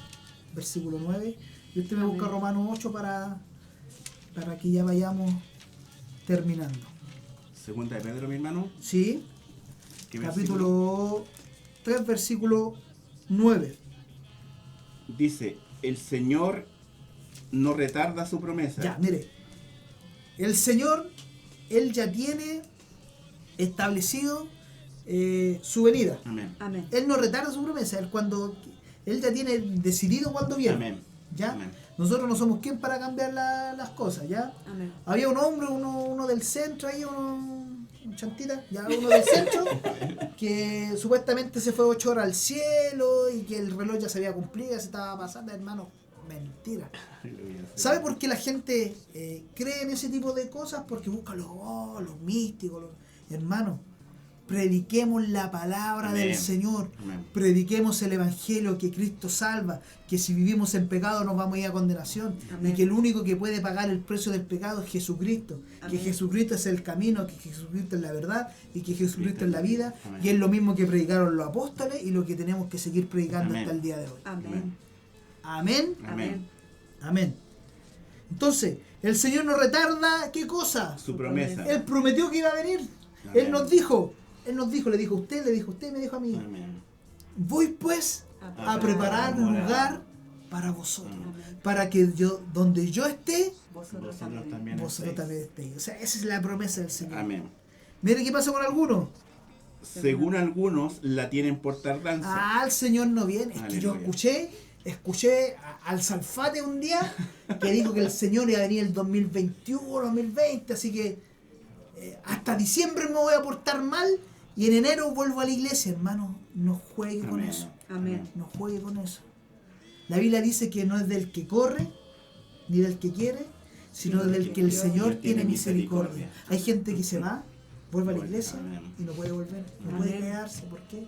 versículo 9. Y usted me busca Amén. Romanos 8 para que ya vayamos terminando. Segunda de Pedro, mi hermano. ¿Sí? ¿Qué Capítulo 3, versículo 9. Dice, el Señor no retarda su promesa. Ya, mire. El Señor, Él ya tiene establecido su venida. Amén. Amén. Él no retarda su promesa. Él ya tiene decidido cuándo viene. Amén. ¿Ya? Amén. Nosotros no somos quien para cambiar las cosas, ¿ya? Amén. Había un hombre, uno del centro ahí, un chantita, ya uno del centro, que supuestamente se fue 8 horas al cielo y que el reloj ya se había cumplido, ya se estaba pasando, hermano. Mentira. Aleluya. ¿Sabe por qué la gente cree en ese tipo de cosas? Porque busca los místicos, hermanos. Prediquemos la palabra Amén. del Señor. Amén. Prediquemos el Evangelio, que Cristo salva, que si vivimos en pecado nos vamos a ir a condenación. Amén. Y que el único que puede pagar el precio del pecado es Jesucristo. Que Amén. Jesucristo es el camino, que Jesucristo es la verdad y que Jesucristo es la vida. Amén. Y es lo mismo que predicaron los apóstoles y lo que tenemos que seguir predicando Amén. hasta el día de hoy. Amén. Amén. Amén. Amén. Entonces, el Señor no retarda, ¿qué cosa? Su promesa. Él prometió que iba a venir. Amén. Él nos dijo, le dijo a usted, me dijo a mí. Amén. Voy pues a preparar un lugar para vosotros. Amén. Para que yo, donde yo esté, Vosotros Vosotros también. también vosotros estéis. también estéis. O sea, esa es la promesa del Señor. Amén. Mire qué pasa con algunos. Según algunos, la tienen por tardanza. Ah, el Señor no viene. Es que yo Aleluya. escuché al Salfate un día que dijo que el Señor iba a venir el 2021, 2020, así que hasta diciembre me voy a portar mal y en enero vuelvo a la iglesia. Hermano, no juegue con Amén. eso. Amén. No juegue con eso. La Biblia dice que no es del que corre, ni del que quiere, sino del que el Señor tiene misericordia. Hay gente que se va, vuelve a la iglesia Amén. y no puede volver, no Amén. puede quedarse. ¿Por qué?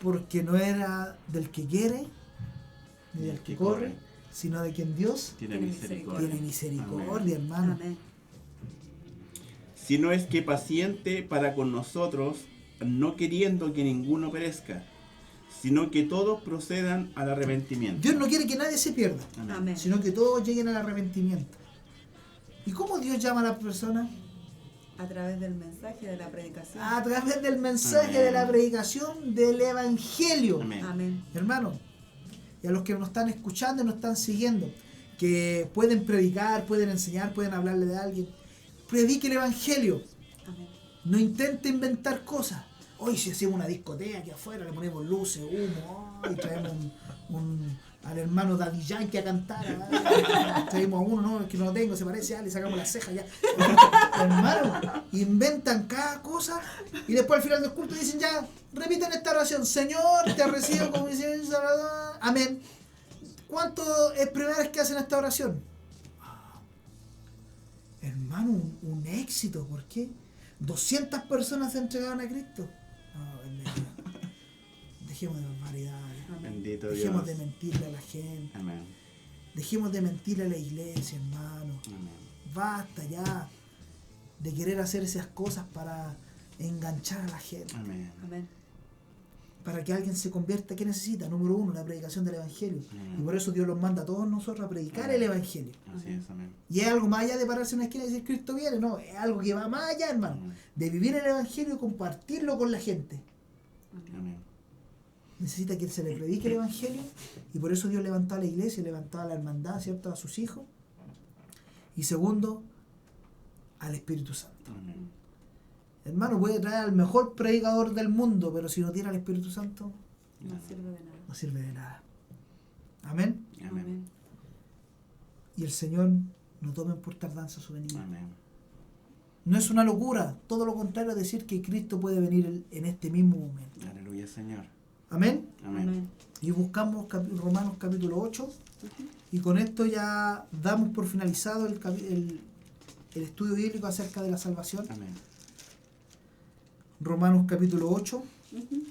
Porque no era del que quiere, ni del que corre, sino de quien Dios Tiene Tiene misericordia. tiene misericordia, Amén. hermano. Amén. Sino es que paciente para con nosotros, no queriendo que ninguno perezca, sino que todos procedan al arrepentimiento. Dios no quiere que nadie se pierda, Amén. sino que todos lleguen al arrepentimiento. ¿Y cómo Dios llama a las personas? A través del mensaje de la predicación. A través del mensaje Amén. de la predicación del Evangelio. Amén. Amén. Hermano, y a los que nos están escuchando y nos están siguiendo, que pueden predicar, pueden enseñar, pueden hablarle de alguien, predique el Evangelio. Amén. No intente inventar cosas. Hoy si hacemos una discoteca aquí afuera, le ponemos luces, humo, y traemos al hermano Daddy Yankee a cantar. Traemos a uno, no, es que no lo tengo, se parece a él, le sacamos las cejas ya. Hermano, inventan cada cosa y después al final del culto dicen ya, repiten esta oración: Señor, te recibo como mi Señor y Salvador. Amén. ¿Cuánto es primera vez que hacen esta oración? Hermano, un éxito. ¿Por qué? 200 personas se entregaron a Cristo. No, bendito. Dejemos de barbaridades. Bendito Dios. Dejemos de mentirle a la gente. Amén. Dejemos de mentirle a la iglesia, hermano. Amén. Basta ya de querer hacer esas cosas para enganchar a la gente. Amén. Amén. Para que alguien se convierta, ¿qué necesita? Número uno, la predicación del Evangelio. Amén. Y por eso Dios los manda a todos nosotros a predicar Amén. el Evangelio. Así es, amén. Y es algo más allá de pararse en una esquina y decir Cristo viene, no, es algo que va más allá, hermano. Amén. De vivir el Evangelio y compartirlo con la gente. Amén. Necesita que se le predique el Evangelio y por eso Dios levantó a la iglesia, levantó a la hermandad, ¿cierto? A sus hijos. Y segundo, al Espíritu Santo. Amén. Hermano, puede traer al mejor predicador del mundo, pero si no tiene al Espíritu Santo, No sirve de nada. no sirve de nada. Amén. Amén. Amén. Y el Señor no tome por tardanza su venida. Amén. No es una locura, todo lo contrario a decir que Cristo puede venir en este mismo momento. Aleluya, Señor. Amén. Amén. Amén. Y buscamos Romanos capítulo 8 y con esto ya damos por finalizado el estudio bíblico acerca de la salvación. Amén. Romanos capítulo 8, Ujú.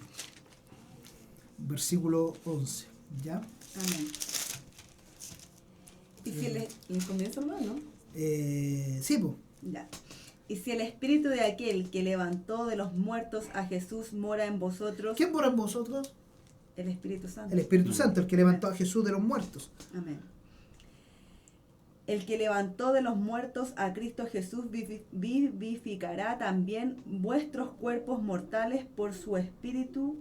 versículo 11. ¿Ya? Amén. ¿Y que le comienzo, hermano? Sí, pues. Ya. Y si el espíritu de aquel que levantó de los muertos a Jesús mora en vosotros, ¿Quién mora en vosotros? el Espíritu Santo. El Espíritu Santo, el que levantó a Jesús de los muertos. Amén. El que levantó de los muertos a Cristo Jesús vivificará también vuestros cuerpos mortales por su espíritu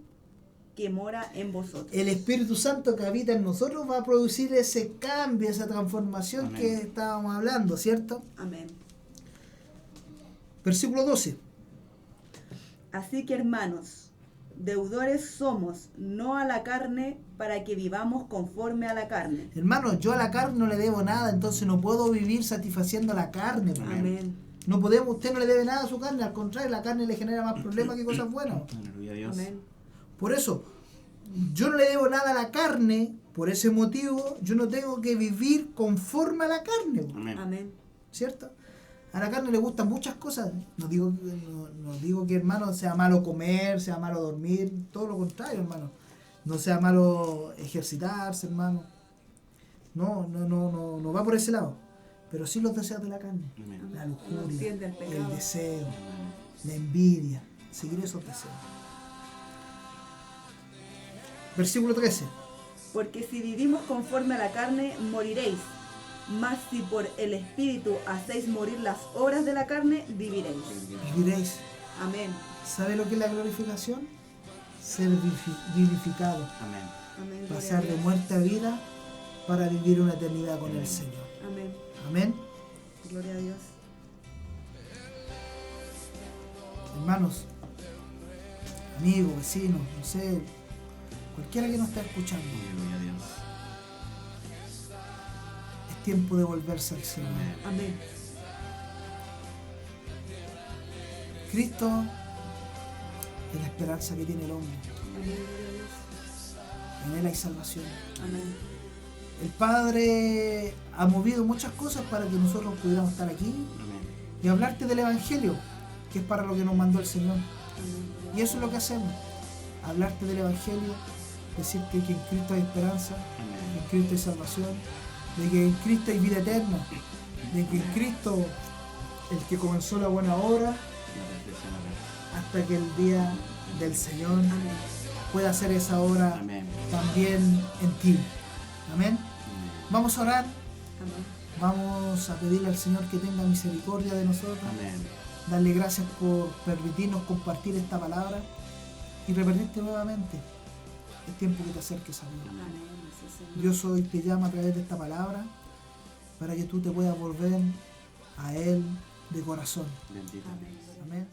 que mora en vosotros. El Espíritu Santo que habita en nosotros va a producir ese cambio, esa transformación Amén. que estábamos hablando, ¿cierto? Amén. Versículo 12. Así que hermanos, deudores somos, no a la carne, para que vivamos conforme a la carne. Hermanos, yo a la carne no le debo nada, entonces no puedo vivir satisfaciendo la carne. po. Amén. Amén. No podemos, usted no le debe nada a su carne, al contrario, la carne le genera más problemas que cosas buenas. Aleluya a Dios. Amén. Por eso, yo no le debo nada a la carne, por ese motivo, yo no tengo que vivir conforme a la carne, po, Amén. Amén. ¿cierto? A la carne le gustan muchas cosas. No digo que, hermano, sea malo comer, sea malo dormir, todo lo contrario, hermano. No sea malo ejercitarse, hermano. No va por ese lado. Pero sí los deseos de la carne. Amén. La No lujuria, entiende el pecado. el deseo, la envidia, seguir esos deseos. Versículo 13. Porque si vivimos conforme a la carne, moriréis. Mas si por el Espíritu hacéis morir las obras de la carne, viviréis. Viviréis. Amén. ¿Sabe lo que es la glorificación? Ser vivificado. Amén. Amén. Gloria a Pasar de Dios. muerte a vida para vivir una eternidad con el Amén. Señor. Amén. Amén. Gloria a Dios. Hermanos, amigos, vecinos, no sé, cualquiera que nos está escuchando, Aleluya a Dios. es tiempo de volverse al Señor. Amén. Amén. Cristo es la esperanza que tiene el hombre. Amén. Gloria a Dios. En Él hay salvación. Amén. El Padre ha movido muchas cosas para que nosotros pudiéramos estar aquí Amén. y hablarte del Evangelio, que es para lo que nos mandó el Señor. Amén. Y eso es lo que hacemos, hablarte del Evangelio, decirte que en Cristo hay esperanza, Amén. que en Cristo hay salvación, de que en Cristo hay vida eterna, de que en Cristo, el que comenzó la buena obra, La reflexión, amén. hasta que el día del Señor Amén. pueda hacer esa obra Amén. también en ti. Amén. Amén. Vamos a orar, Amén. vamos a pedirle al Señor que tenga misericordia de nosotros, Amén. darle gracias por permitirnos compartir esta palabra y repetirte nuevamente. Es tiempo que te acerques a Dios. Amén. Sí, Señor. Dios hoy te llama a través de esta palabra para que tú te puedas volver a Él de corazón. Bendito. Amén. Amén.